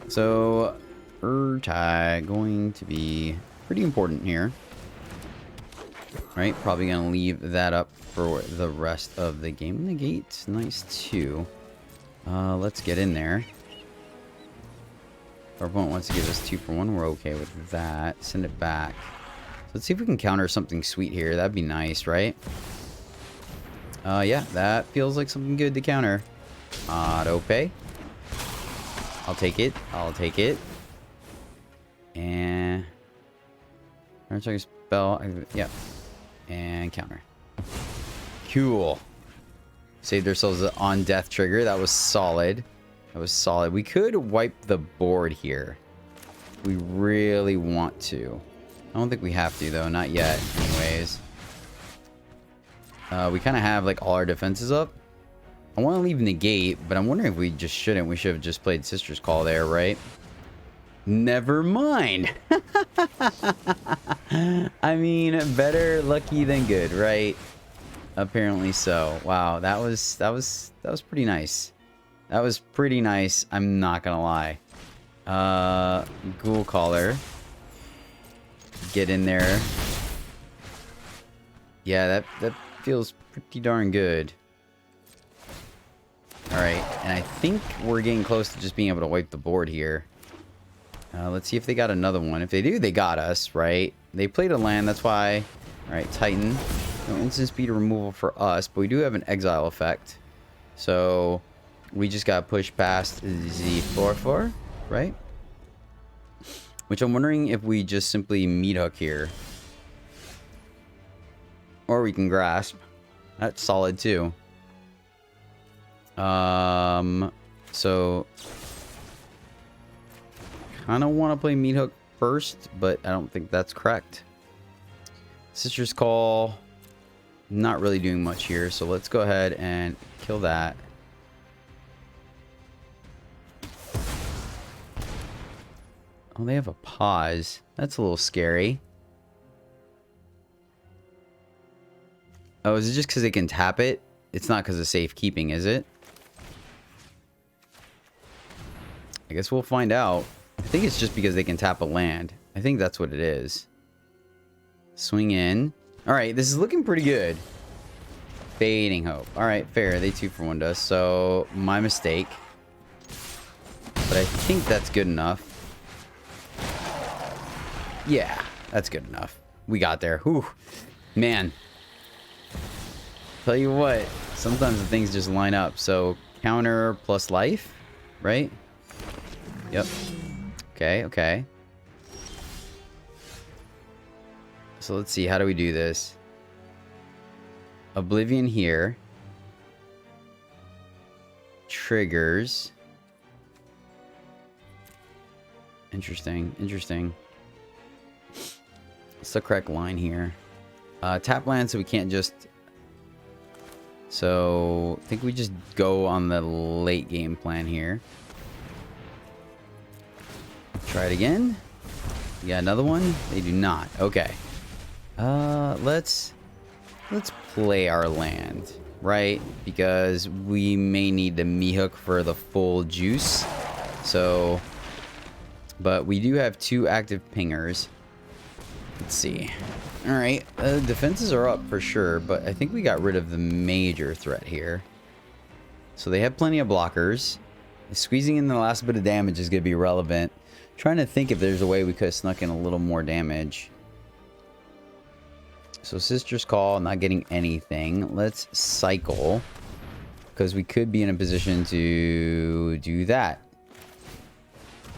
So, Urtai going to be pretty important here. Right? Probably going to leave that up for the rest of the game. Negate. Nice too. Let's get in there. Our opponent wants to give us 2 for 1. We're okay with that. Send it back. So let's see if we can counter something sweet here. That'd be nice, right? Yeah, that feels like something good to counter. Auto pay. I'll take it. I'll take it. And I'm trying to spell. Yeah. And counter. Cool. Saved ourselves an on death trigger. That was solid. That was solid. We could wipe the board here. We really want to. I don't think we have to, though. Not yet, anyways. We kind of have, like, all our defenses up. I want to leave negate, but I'm wondering if we just shouldn't. We should have just played Sister's Call there, right? Never mind. I mean, better lucky than good, right? Apparently so. Wow, that was pretty nice. That was pretty nice. I'm not gonna lie. Ghoul Caller. Get in there. Yeah, that feels pretty darn good. Alright, and I think we're getting close to just being able to wipe the board here. Let's see if they got another one. If they do, they got us, right? They played a land, that's why. Alright, Titan. No instant speed removal for us, but we do have an exile effect. So we just got pushed past the 4/4, right? Which I'm wondering if we just simply meat hook here. Or we can grasp. That's solid too. So kind of want to play Meat Hook first, but I don't think that's correct. Sister's Call, not really doing much here, so let's go ahead and kill that. Oh, they have a pause. That's a little scary. Oh, is it just because they can tap it? It's not because of safekeeping, is it? I guess we'll find out. I think it's just because they can tap a land. I think that's what it is. Swing in. Alright, this is looking pretty good. Fading Hope. Alright, fair. They 2-for-1 us. So, my mistake. But I think that's good enough. Yeah, that's good enough. We got there. Whew. Man. Tell you what, sometimes the things just line up. So, counter plus life, right? Yep. Okay, okay. So let's see, how do we do this? Oblivion here. Triggers. Interesting, interesting. What's the correct line here? Tap land, so we can't just... So, I think we just go on the late game plan here. Try it again. You got another one? They do not. Okay. Let's play our land, right? Because we may need the Meat Hook for the full juice. So, but we do have 2 active pingers. Let's see. All right, defenses are up for sure, but I think we got rid of the major threat here. So they have plenty of blockers. Squeezing in the last bit of damage is going to be relevant. Trying to think if there's a way we could have snuck in a little more damage. So Sister's Call, not getting anything. Let's cycle, because we could be in a position to do that.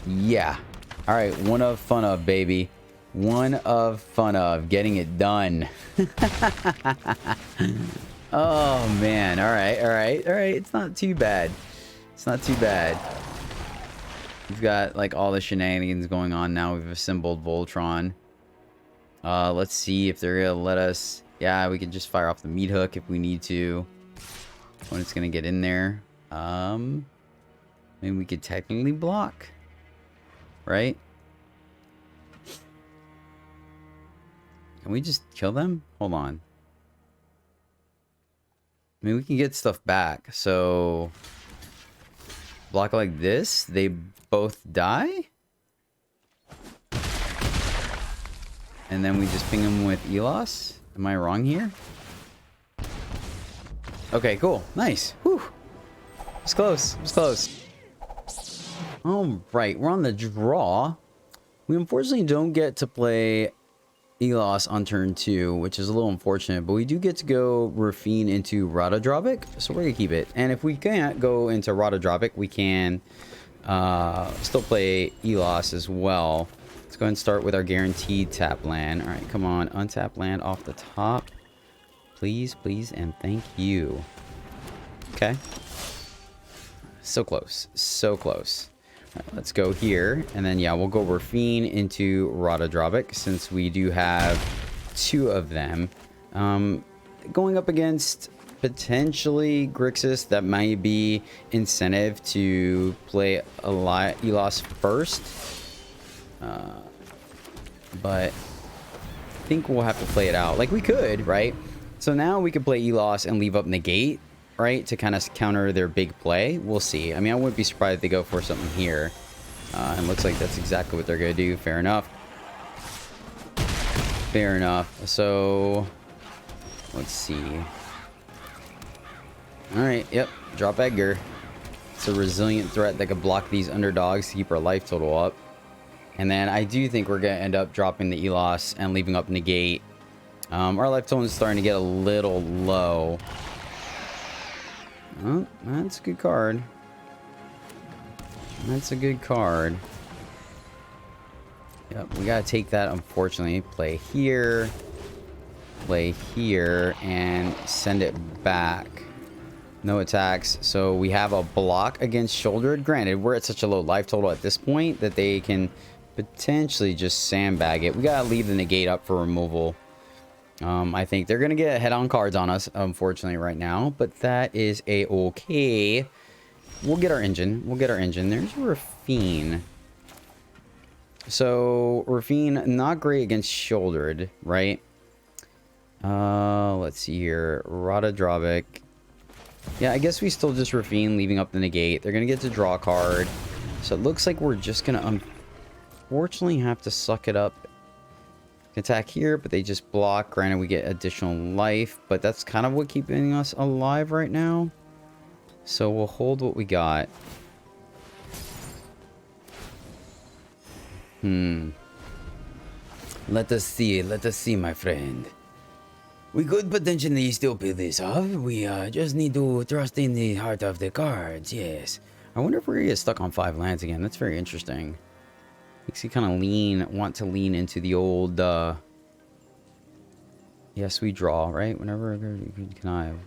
Yeah. All right, one of fun of, baby. One of fun of getting it done. Oh man. All right, all right, all right. It's not too bad. It's not too bad. We've got like all the shenanigans going on now. We've assembled Voltron. Let's see if they're gonna let us. Yeah, we can just fire off the Meat Hook if we need to. When it's gonna get in there. Maybe we could technically block, right? Can we just kill them? Hold on. I mean, we can get stuff back. So, block like this. They both die. And then we just ping them with Elos. Am I wrong here? Okay, cool. Nice. Whew. It's close. It's close. All right, we're on the draw. We unfortunately don't get to play Elos on turn 2, which is a little unfortunate, but we do get to go Rafine into Ratadrabik, so we're gonna keep it. And if we can't go into Ratadrabik, we can still play Elos as well. Let's go ahead and start with our guaranteed tap land. All right, come on, untap land off the top, please, please, and thank you. Okay, so close, so close. All right, let's go here, and then yeah, we'll go Rafine into Ratadrabik since we do have 2 of them. Going up against potentially Grixis, that might be incentive to play Elos first. But I think we'll have to play it out. Like we could, right? So now we could play Elos and leave up Negate, right? To kind of counter their big play. We'll see. I mean, I wouldn't be surprised if they go for something here. And looks like that's exactly what they're going to do. Fair enough. Fair enough. So, let's see. Alright, yep. Drop Edgar. It's a resilient threat that could block these underdogs to keep our life total up. And then I do think we're going to end up dropping the Elos and leaving up Negate. Our life total is starting to get a little low. Oh, that's a good card. That's a good card. Yep, we gotta take that, unfortunately. Play here, and send it back. No attacks. So we have a block against Shouldered. Granted, we're at such a low life total at this point that they can potentially just sandbag it. We gotta leave the negate up for removal. I think they're gonna get head-on cards on us, unfortunately, right now. But that is a-okay. We'll get our engine. We'll get our engine. There's Rafine. So, Rafine, not great against Shouldered, right? Let's see here. Ratadrabik. Yeah, I guess we still just Rafine, leaving up the negate. They're going to get to draw a card. So it looks like we're just going to unfortunately have to suck it up. Attack here, but they just block. Granted, we get additional life, but that's kind of what keeping us alive right now. So we'll hold what we got. Let us see, my friend. We could potentially still pull this off. We just need to trust in the heart of the cards, yes. I wonder if we're gonna get stuck on 5 lands again. That's very interesting. Makes you kind of want to lean into the old, yes, we draw, right? Whenever you can connive.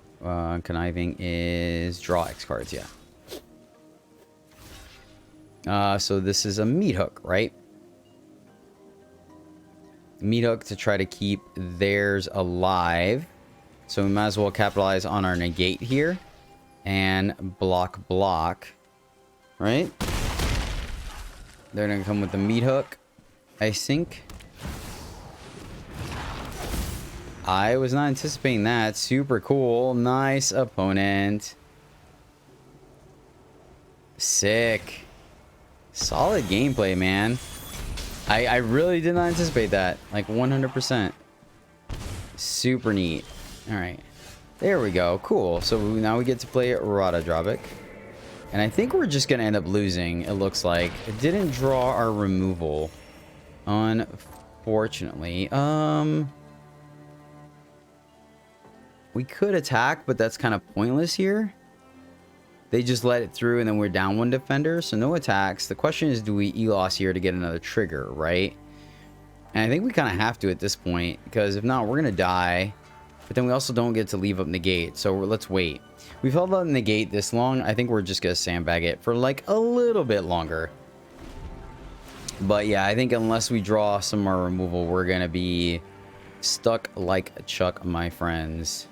Conniving is draw X cards, yeah. So this is a meat hook, right? Meat hook to try to keep theirs alive. So we might as well capitalize on our negate here. And block, right? They're gonna come with the meat hook, I think. I was not anticipating that. Super cool. Nice opponent. Sick. Solid gameplay, man. I really did not anticipate that. Like 100%. Super neat. Alright. There we go. Cool. So now we get to play Ratadrabik. And I think we're just going to end up losing, it looks like. It didn't draw our removal. Unfortunately. We could attack, but that's kind of pointless here. They just let it through, and then we're down 1 defender, so no attacks. The question is, do we Elos here to get another trigger, right? And I think we kind of have to at this point, because if not, we're going to die. But then we also don't get to leave up negate, so let's wait. We've held up negate this long. I think we're just going to sandbag it for like a little bit longer. But yeah, I think unless we draw some more removal, we're going to be stuck like a Chuck, my friends.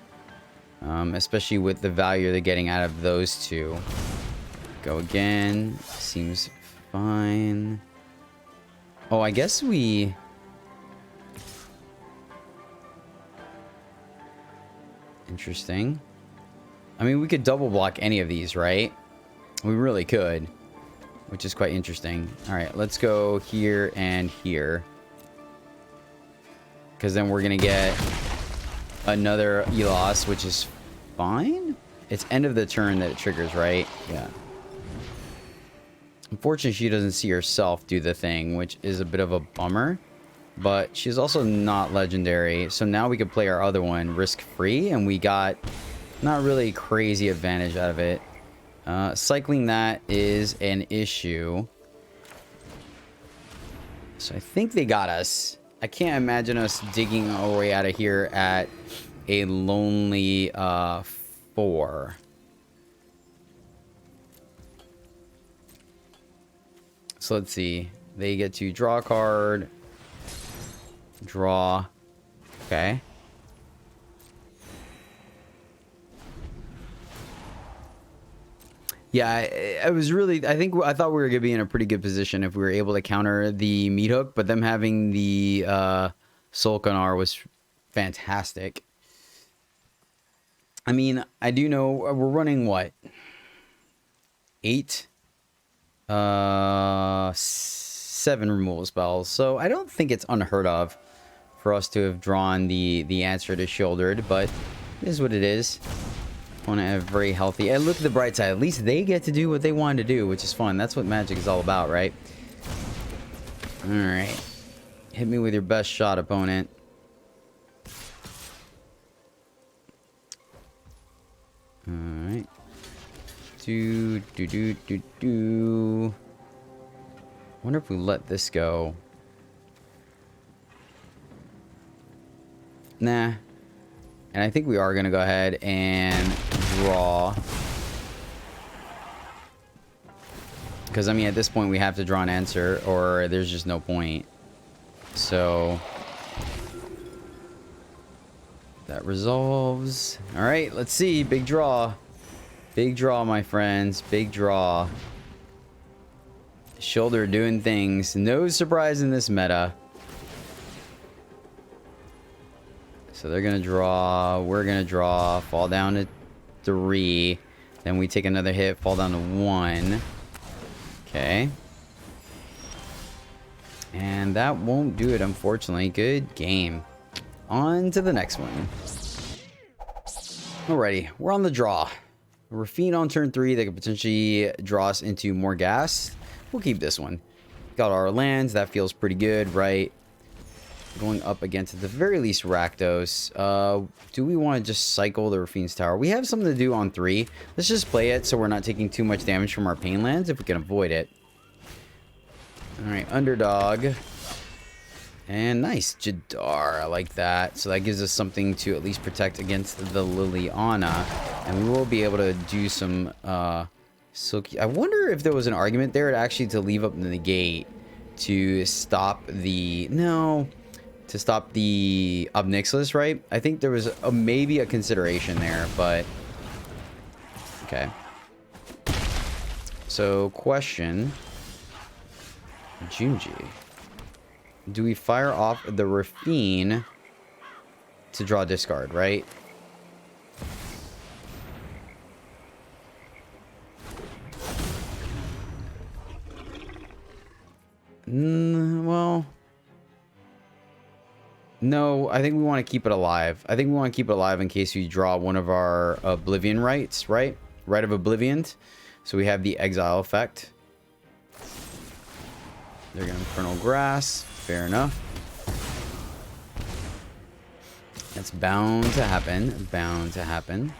Especially with the value they're getting out of those two. Go again. Seems fine. Oh, I guess we... Interesting. I mean, we could double block any of these, right? We really could. Which is quite interesting. Alright, let's go here and here. Because then we're going to get another Elos, which is fine. It's end of the turn that it triggers, right? Yeah. Unfortunately, she doesn't see herself do the thing, which is a bit of a bummer. But she's also not legendary. So now we can play our other one risk-free, and we got not really crazy advantage out of it. Cycling that is an issue. So I think they got us. I can't imagine us digging our way out of here at a lonely 4. So let's see. They get to draw a card. Draw. Okay. Yeah, I was really... I thought we were going to be in a pretty good position if we were able to counter the meat hook, but them having the Solkanar was fantastic. I mean, I do know we're running what? 8? 7 removal spells. So I don't think it's unheard of for us to have drawn the answer to Shouldered, but it is what it is. Opponent have very healthy. And look at the bright side. At least they get to do what they wanted to do, which is fun. That's what Magic is all about, right? Alright. Hit me with your best shot, opponent. Alright. Do. Wonder if we let this go. Nah. And I think we are going to go ahead and draw. Because, I mean, at this point, we have to draw an answer, or there's just no point. So... that resolves. Alright, let's see. Big draw. Big draw, my friends. Big draw. Shoulder doing things. No surprise in this meta. So they're going to draw. We're going to draw. Fall down to 3. Then we take another hit. Fall down to 1. Okay. And that won't do it, unfortunately. Good game. On to the next one. Alrighty, we're on the draw. Rafine on turn 3 that could potentially draw us into more gas. We'll keep this one. Got our lands. That feels pretty good, right? Going up against, at the very least, Rakdos. Do we want to just cycle the Rafine's Tower? We have something to do on 3. Let's just play it so we're not taking too much damage from our pain lands if we can avoid it. Alright, underdog. And nice, Jadar. I like that. So that gives us something to at least protect against the Liliana. And we will be able to do some silky. I wonder if there was an argument there actually to leave up the negate to stop the... no. To stop the Obnixilus, right? I think there was maybe a consideration there, but... okay. So, question. Junji. Do we fire off the Rafine to draw discard, right? Well... no, I think we want to keep it alive. I think we want to keep it alive in case we draw one of our Oblivion rights, right? Right of Oblivion. So we have the exile effect. They're going to Infernal Grass. Fair enough. That's bound to happen. Bound to happen.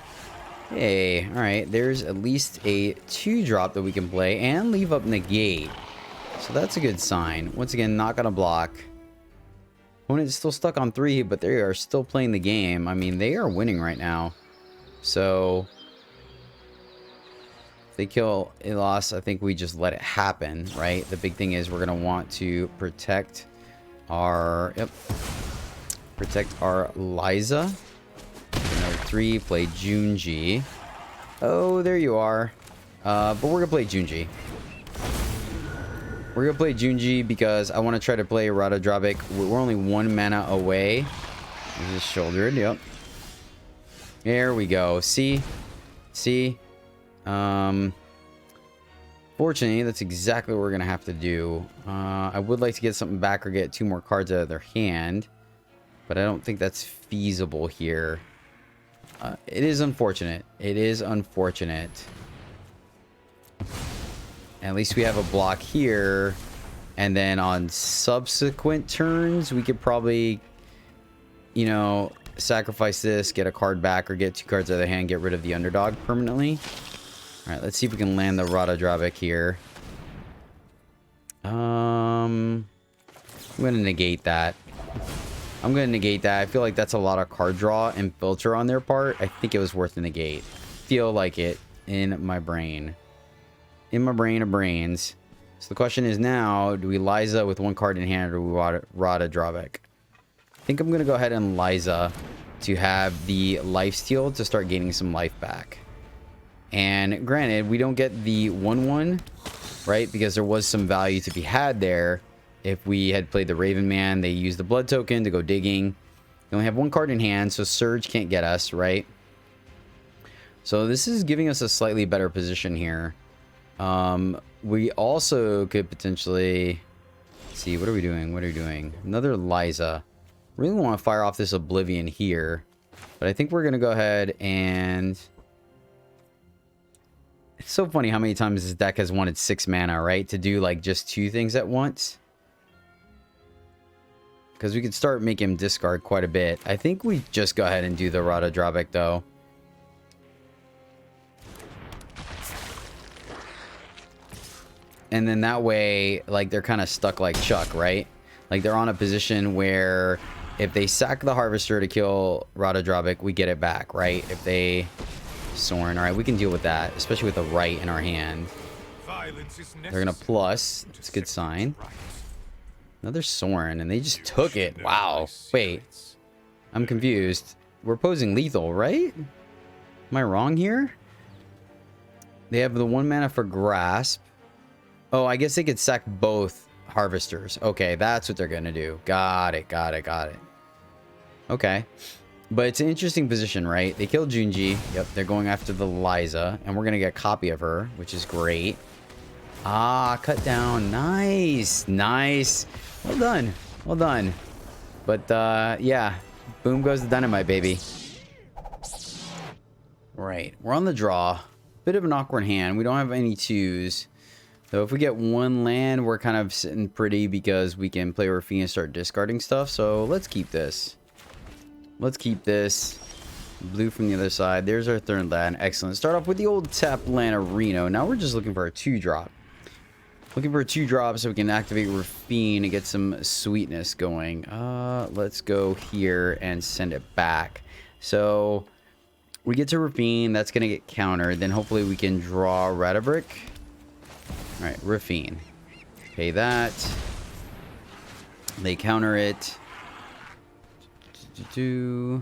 Hey, alright. There's at least a 2-drop that we can play and leave up negate. So that's a good sign. Once again, not going to block. Opponent's still stuck on 3, but they are still playing the game. I mean, they are winning right now. So... if they kill Elos, I think we just let it happen, right? The big thing is we're going to want to protect our... yep. Protect our Liza. Another 3, play Junji. Oh, there you are. But we're going to play Junji. We're going to play Junji because I want to try to play Ratadrabik. We're only 1 mana away. Just shouldered, yep. There we go. See? See? Fortunately, that's exactly what we're going to have to do. I would like to get something back or get 2 more cards out of their hand. But I don't think that's feasible here. It is unfortunate. It is unfortunate. At least we have a block here. And then on subsequent turns, we could probably, you know, sacrifice this, get a card back, or get 2 cards out of the hand, get rid of the underdog permanently. Alright, let's see if we can land the Ratadrabik here. I'm going to negate that. I'm going to negate that. I feel like that's a lot of card draw and filter on their part. I think it was worth the negate. Feel like it in my brain. In my brain of brains. So the question is now, do we Liza with 1 card in hand, or do we Ratadrabik? I think I'm going to go ahead and Liza to have the lifesteal to start gaining some life back. And granted, we don't get the 1/1, right? Because there was some value to be had there. If we had played the Raven Man, they used the blood token to go digging. We only have 1 card in hand, so Surge can't get us, right? So this is giving us a slightly better position here. We also could potentially... let's see, what are we doing? What are we doing? Another Liza. Really want to fire off this Oblivion here. But I think we're going to go ahead and... it's so funny how many times this deck has wanted 6 mana, right? To do like just 2 things at once. Because we could start making him discard quite a bit. I think we just go ahead and do the Ratadrabik though. And then that way, like, they're kind of stuck like Chuck, right? Like, they're on a position where if they sack the Harvester to kill Ratadrabik, we get it back, right? If they Sorin. All right, we can deal with that, especially with the right in our hand. They're gonna plus. It's a good sign. Another Sorin, and they just took it. Wow. Wait, I'm confused. We're posing lethal, right? Am I wrong here? They have the 1 mana for grasp. Oh, I guess they could sack both harvesters. Okay, that's what they're gonna do. Got it, got it, got it. Okay. But it's an interesting position, right? They killed Junji. Yep, they're going after the Liza, and we're gonna get a copy of her, which is great. Ah, cut down. Nice, nice. Well done, well done. But yeah, boom goes the dynamite, baby. Right, we're on the draw. Bit of an awkward hand. We don't have any 2s. So if we get 1 land, we're kind of sitting pretty because we can play Rafine and start discarding stuff. So let's keep this. Let's keep this. Blue from the other side. There's our 3rd land. Excellent. Start off with the old tapped land of Reno. Now we're just looking for a 2-drop. Looking for a 2-drop so we can activate Rafine and get some sweetness going. Let's go here and send it back. So we get to Rafine. That's going to get countered. Then hopefully we can draw Ratadrabik. All right, Rafine. Pay that. They counter it. I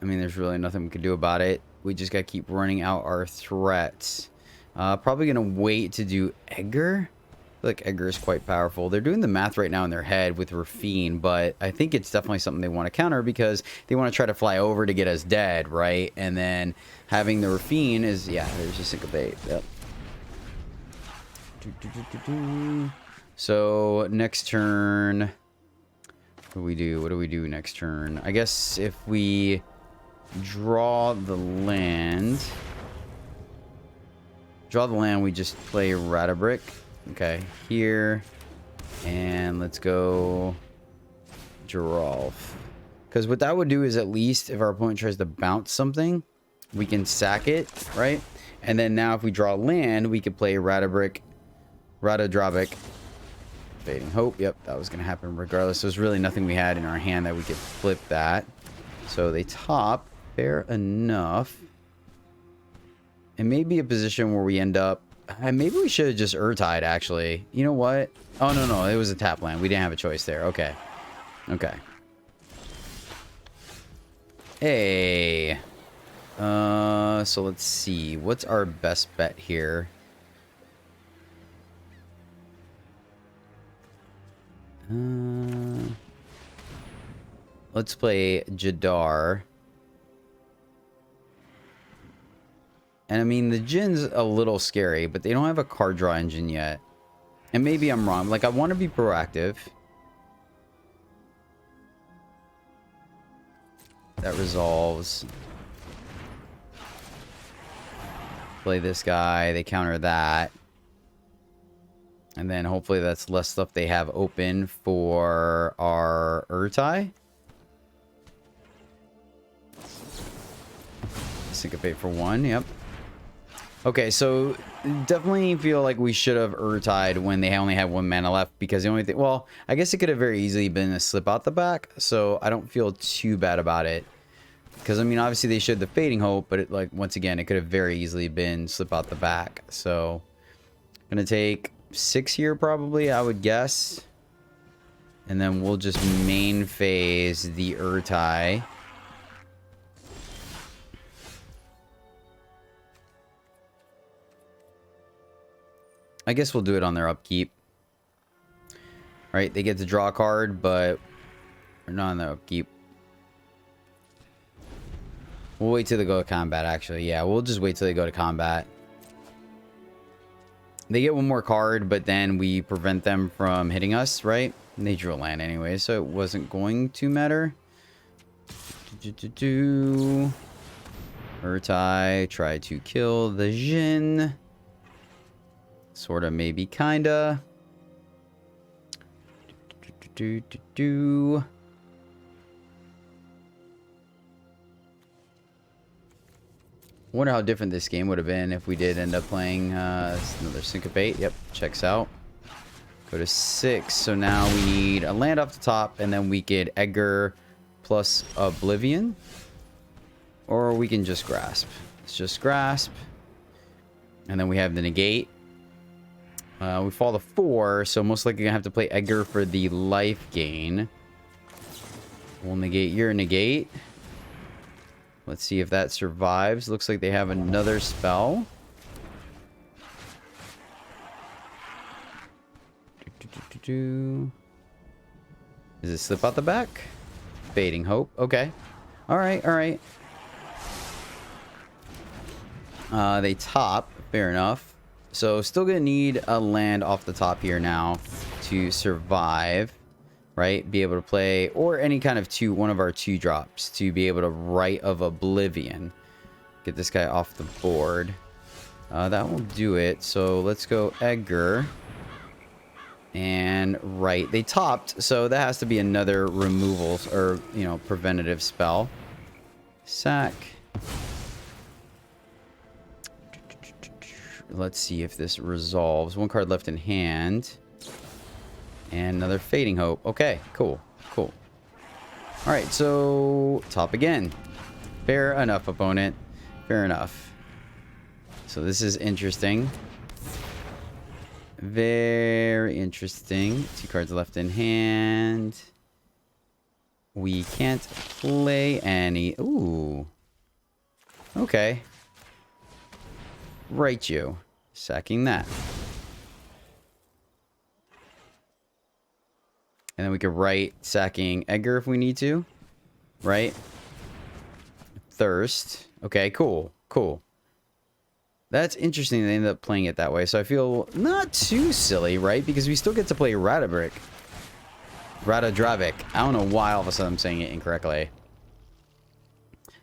mean, there's really nothing we can do about it. We just gotta keep running out our threats. Probably gonna wait to do Edgar. I feel like Edgar is quite powerful. They're doing the math right now in their head with Rafine, but I think it's definitely something they want to counter because they want to try to fly over to get us dead, right? And then having the Rafine is, yeah, there's a syncopate. Yep. So next turn, what do we do? What do we do next turn? I guess if we draw the land, we just play Ratadrabik. Okay, here, and let's go Giralf. Because what that would do is at least if our opponent tries to bounce something, we can sack it, right? And then now if we draw land, we could play Ratadrabik. Fading Hope. Yep, that was going to happen regardless. There's really nothing we had in our hand that we could flip that. So they top. Fair enough. It may be a position where we end up... maybe we should have just Urtide, actually. You know what? Oh, no. It was a tap land. We didn't have a choice there. Okay. Okay. Hey. So let's see. What's our best bet here? Let's play Jadar. And I mean, the Jin's a little scary, but they don't have a card draw engine yet. And maybe I'm wrong. Like, I want to be proactive. That resolves. Play this guy. They counter that. And then hopefully that's less stuff they have open for our Urtai. Syncopate for 1, yep. Okay, so definitely feel like we should have Urtide when they only had 1 mana left, because the only thing, well, I guess it could have very easily been a slip out the back, so I don't feel too bad about it. Because, I mean, obviously they showed the Fading Hope, but it, like, once again, it could have very easily been slip out the back. So, gonna take 6 here probably, I would guess. And then we'll just main phase the Urtai. I guess we'll do it on their upkeep. Right, they get to draw a card, but we're not on their upkeep. We'll wait till they go to combat, actually. Yeah, we'll just wait till they go to combat. They get 1 more card, but then we prevent them from hitting us, right? And they drew a land anyway, so it wasn't going to matter. Urtai try to kill the Jin. Sorta, maybe, kinda. Wonder how different this game would have been if we did end up playing another Syncopate. Yep, checks out. Go to 6. So now we need a land off the top, and then we get Edgar plus Oblivion. Or we can just grasp. Let's just grasp. And then we have the negate. We fall to 4, so most likely gonna have to play Edgar for the life gain. We'll negate your negate. Let's see if that survives. Looks like they have another spell. Does it slip out the back? Fading Hope. Okay. Alright, alright. They top. Fair enough. So still gonna need a land off the top here now to survive. Right? Be able to play, or any kind of one of our 2 drops to be able to Rite of Oblivion. Get this guy off the board. That will do it. So let's go Edgar. And right, they topped, so that has to be another removal or, you know, preventative spell. Sack. Let's see if this resolves. 1 card left in hand. And another Fading Hope. Okay, cool. Cool. Alright, so top again. Fair enough, opponent. Fair enough. So this is interesting. Very interesting. 2 cards left in hand. We can't play any. Ooh. Okay. Right, you. Sacking that. And then we could write sacking Edgar if we need to. Right? Thirst. Okay, cool. Cool. That's interesting they ended up playing it that way. So I feel not too silly, right? Because we still get to play Ratadrabik. I don't know why all of a sudden I'm saying it incorrectly.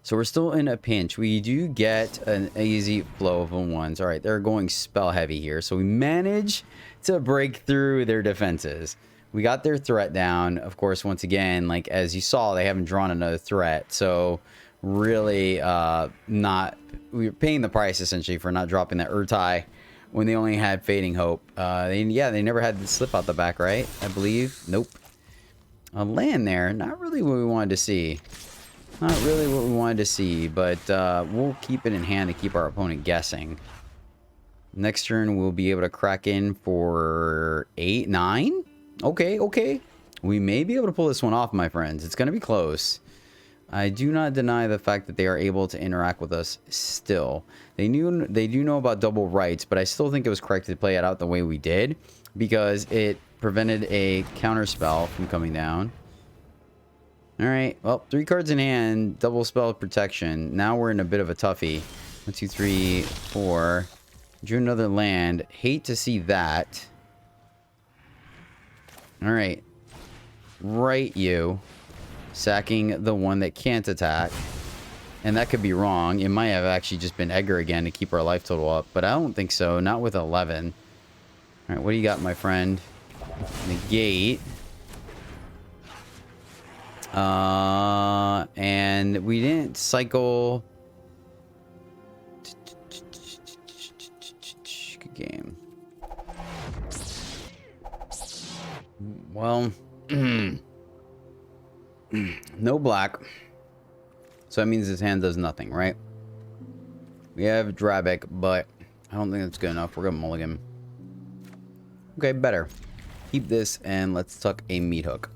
So we're still in a pinch. We do get an easy flow of 1/1s. All right, they're going spell heavy here. So we manage to break through their defenses. We got their threat down. Of course, once again, like as you saw, they haven't drawn another threat. So really we're paying the price essentially for not dropping that Urtai when they only had Fading Hope. They never had the slip out the back, right? I believe. Nope. A land there, not really what we wanted to see. Not really what we wanted to see, but we'll keep it in hand to keep our opponent guessing. Next turn we'll be able to crack in for 8, 9. Okay, okay. We may be able to pull this one off, my friends. It's gonna be close. I do not deny the fact that they are able to interact with us still. They do know about double rights, but I still think it was correct to play it out the way we did because it prevented a counter spell from coming down. All right, well, 3 cards in hand, double spell protection. Now we're in a bit of a toughie. 1, 2, 3, 4. Drew another land. Hate to see that. All right, right, you. Sacking the one that can't attack. And that could be wrong. It might have actually just been Edgar again to keep our life total up. But I don't think so. Not with 11. Alright, what do you got, my friend? Negate. And we didn't cycle. Good game. Well... no black. So that means his hand does nothing, right? We have Drabik, but I don't think that's good enough. We're gonna mulligan. Okay, better. Keep this and let's tuck a meat hook.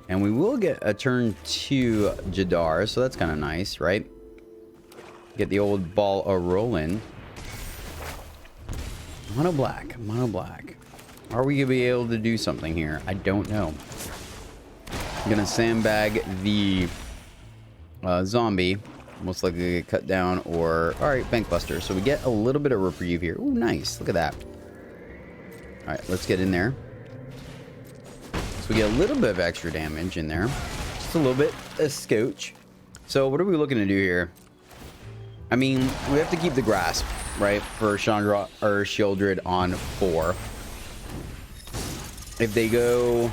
And we will get a turn 2 Jadar, so that's kind of nice, right? Get the old ball a-rolling. Mono black, mono black. Are we gonna be able to do something here? I don't know. I'm gonna sandbag the zombie. Most likely get cut down or... Alright, Bankbuster. So we get a little bit of reprieve here. Ooh, nice. Look at that. Alright, let's get in there. So we get a little bit of extra damage in there. Just a little bit. A scotch. So what are we looking to do here? I mean, we have to keep the grasp, right? For Chandra or Shieldred on 4. If they go...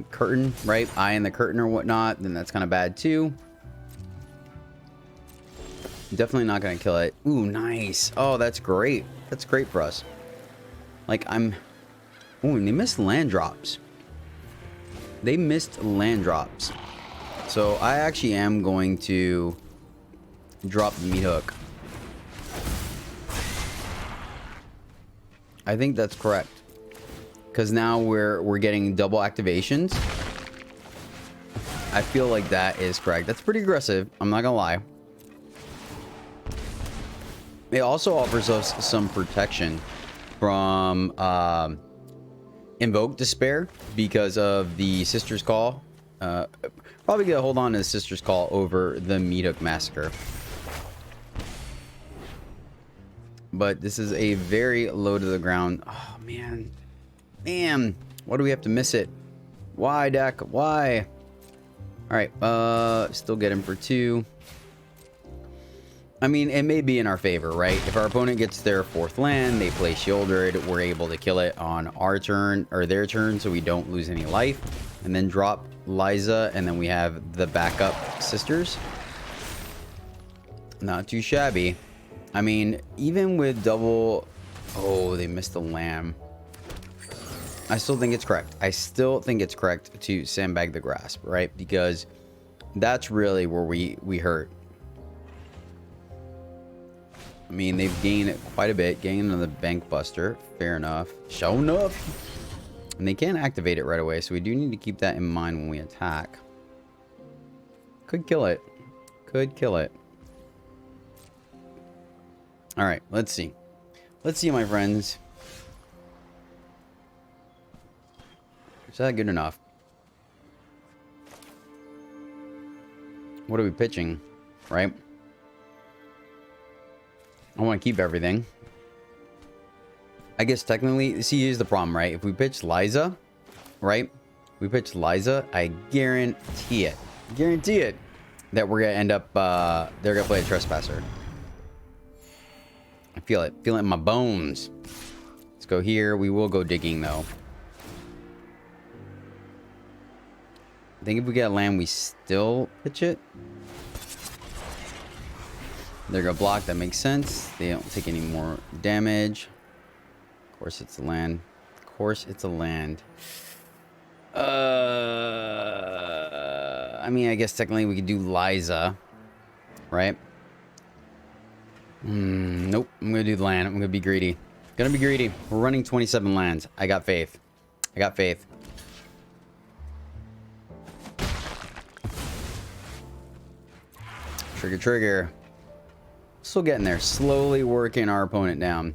curtain, right? Eye in the curtain or whatnot, then that's kind of bad too. Definitely not gonna kill it. Ooh, nice. Oh, that's great. That's great for us. Like, ooh, and they missed land drops. They missed land drops. So I actually am going to drop the meat hook. I think that's correct. Because now we're getting double activations. I feel like that is correct. That's pretty aggressive. I'm not gonna lie. It also offers us some protection from Invoke Despair because of the Sister's Call. Probably gonna hold on to the Sister's Call over the Meat Hook Massacre. But this is a very low to the ground. Oh, man. Man. Why do we have to miss it? Why, deck? Why? Alright. Still get him for 2. I mean, it may be in our favor, right? If our opponent gets their 4th land, they play Shieldred, we're able to kill it on our turn, or their turn, so we don't lose any life. And then drop Liza, and then we have the backup Sisters. Not too shabby. I mean, even with double... Oh, they missed the lamb. I still think it's correct. I still think it's correct to sandbag the grasp, right? Because that's really where we hurt. I mean, they've gained quite a bit. Gained another Bank Buster. Fair enough. Show enough. And they can't activate it right away, so we do need to keep that in mind when we attack. Could kill it. Could kill it. Alright, let's see. Let's see, my friends. Is that good enough? What are we pitching? Right? I want to keep everything. I guess technically, see, here's the problem, right? If we pitch Liza, right? We pitch Liza, I guarantee it. Guarantee it. That we're going to end up, they're going to play a Trespasser. I feel it. Feel it in my bones. Let's go here. We will go digging, though. I think if we get land, we still pitch it. They're going to block. That makes sense. They don't take any more damage. Of course, it's a land. Of course, it's a land. I mean, I guess technically we could do Liza. Right? Nope. I'm going to do the land. I'm going to be greedy. Gonna be greedy. We're running 27 lands. I got faith. I got faith. Trigger, trigger. Still getting there. Slowly working our opponent down.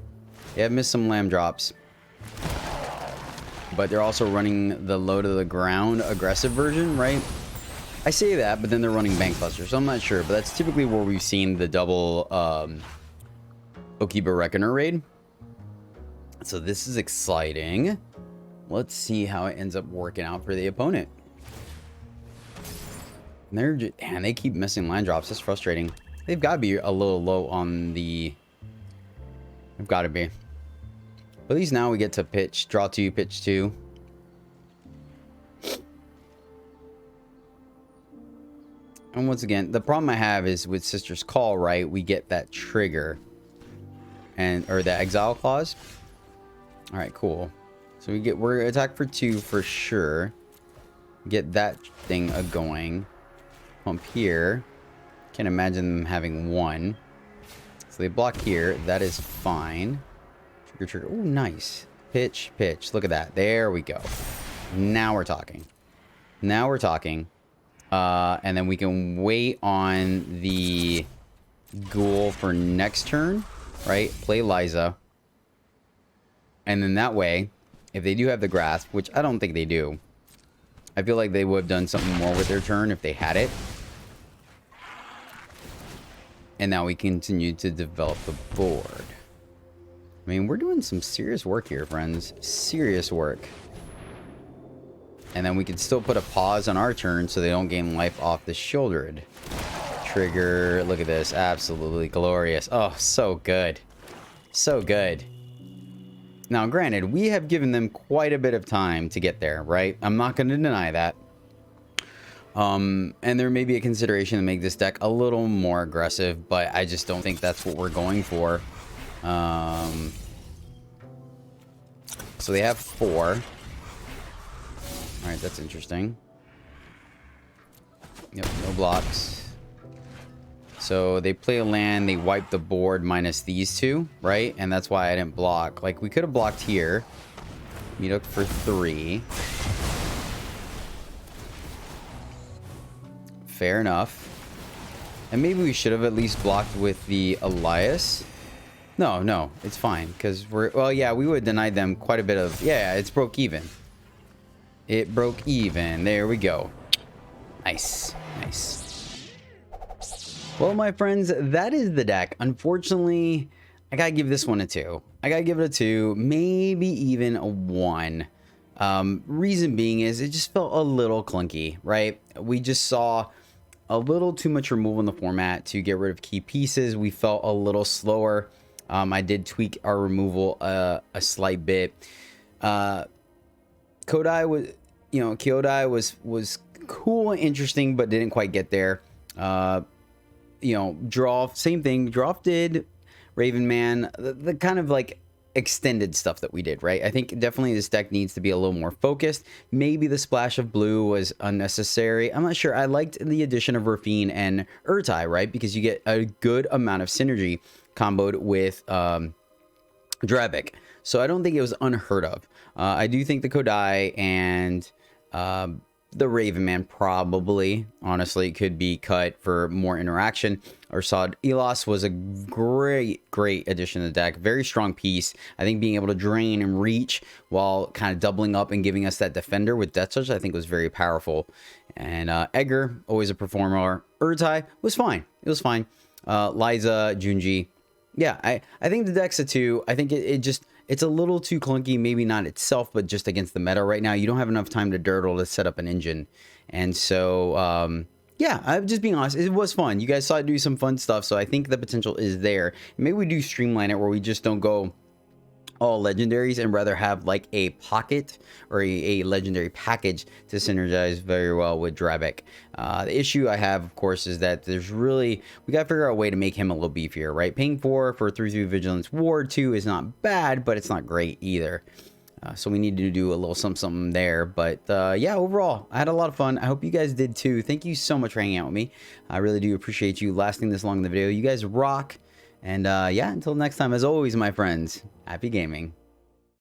They have missed some lamb drops. But they're also running the low to the ground aggressive version, right? I say that, but then they're running Bank Buster, so I'm not sure. But that's typically where we've seen the double Okiba Reckoner raid. So this is exciting. Let's see how it ends up working out for the opponent. And they're just, and they keep missing land drops. That's frustrating. They've got to be a little low on the... They've got to be. But at least now we get to pitch. Draw 2, pitch 2. And once again, the problem I have is with Sister's Call, right? We get that trigger. And, or the exile clause. Alright, cool. So we're attack for 2 for sure. Get that thing going. Pump here. Can't imagine them having 1. So they block here. That is fine. Trigger, trigger. Oh, nice. Pitch, pitch. Look at that. There we go. Now we're talking. Now we're talking. And then we can wait on the ghoul for next turn. Right? Play Liza. And then that way, if they do have the grasp, which I don't think they do, I feel like they would have done something more with their turn if they had it. And now we continue to develop the board. I mean, we're doing some serious work here, friends. Serious work. And then we can still put a pause on our turn so they don't gain life off the Shieldred. Trigger. Look at this. Absolutely glorious. Oh, so good. So good. Now, granted, we have given them quite a bit of time to get there, right? I'm not going to deny that. And there may be a consideration to make this deck a little more aggressive, but I just don't think that's what we're going for. So they have 4. Alright, that's interesting. Yep, no blocks. So they play a land, they wipe the board minus these two, right? And that's why I didn't block. Like, we could have blocked here. Meet up for 3. Fair enough. And maybe we should have at least blocked with the Elias. No, it's fine. Because well, yeah, we would have denied them quite a bit of... Yeah, it's broke even. It broke even. There we go. Nice. Well, my friends, that is the deck. Unfortunately, I gotta give this one a 2. I gotta give it a 2, maybe even a 1. Reason being is it just felt a little clunky, right? We just saw a little too much removal in the format to get rid of key pieces. We felt a little slower. I did tweak our removal a slight bit. Kyodai was cool and interesting, but didn't quite get there. Draw, same thing. Draw did Raven Man, the kind of like extended stuff that we did, right? I think definitely this deck needs to be a little more focused. Maybe the splash of blue was unnecessary. I'm not sure. I liked the addition of Rafine and Urtai, right? Because you get a good amount of synergy comboed with Drabik. So I don't think it was unheard of. I do think the Kodai and the Raven Man probably, honestly, could be cut for more interaction. Ursad Elos was a great addition to the deck. Very strong piece. I think being able to drain and reach while kind of doubling up and giving us that defender with Death Touch, I think was very powerful. And Edgar, always a performer. Urtai was fine. It was fine. Liza, Junji. Yeah, I think the deck's a 2. I think it's a little too clunky, maybe not itself, but just against the meta right now. You don't have enough time to dirtle to set up an engine. And so, yeah, I'm just being honest. It was fun. You guys saw it do some fun stuff, so I think the potential is there. Maybe we do streamline it where we just don't go all legendaries and rather have like a pocket or a legendary package to synergize very well with Drabik. The issue I have, of course, is that we gotta figure out a way to make him a little beefier, right? Paying 4 for 3/3 Vigilance Ward 2 is not bad, but it's not great either. So we need to do a little something there. But yeah, overall, I had a lot of fun. I hope you guys did too. Thank you so much for hanging out with me. I really do appreciate you lasting this long in the video. You guys rock. And yeah, until next time, as always, my friends, happy gaming.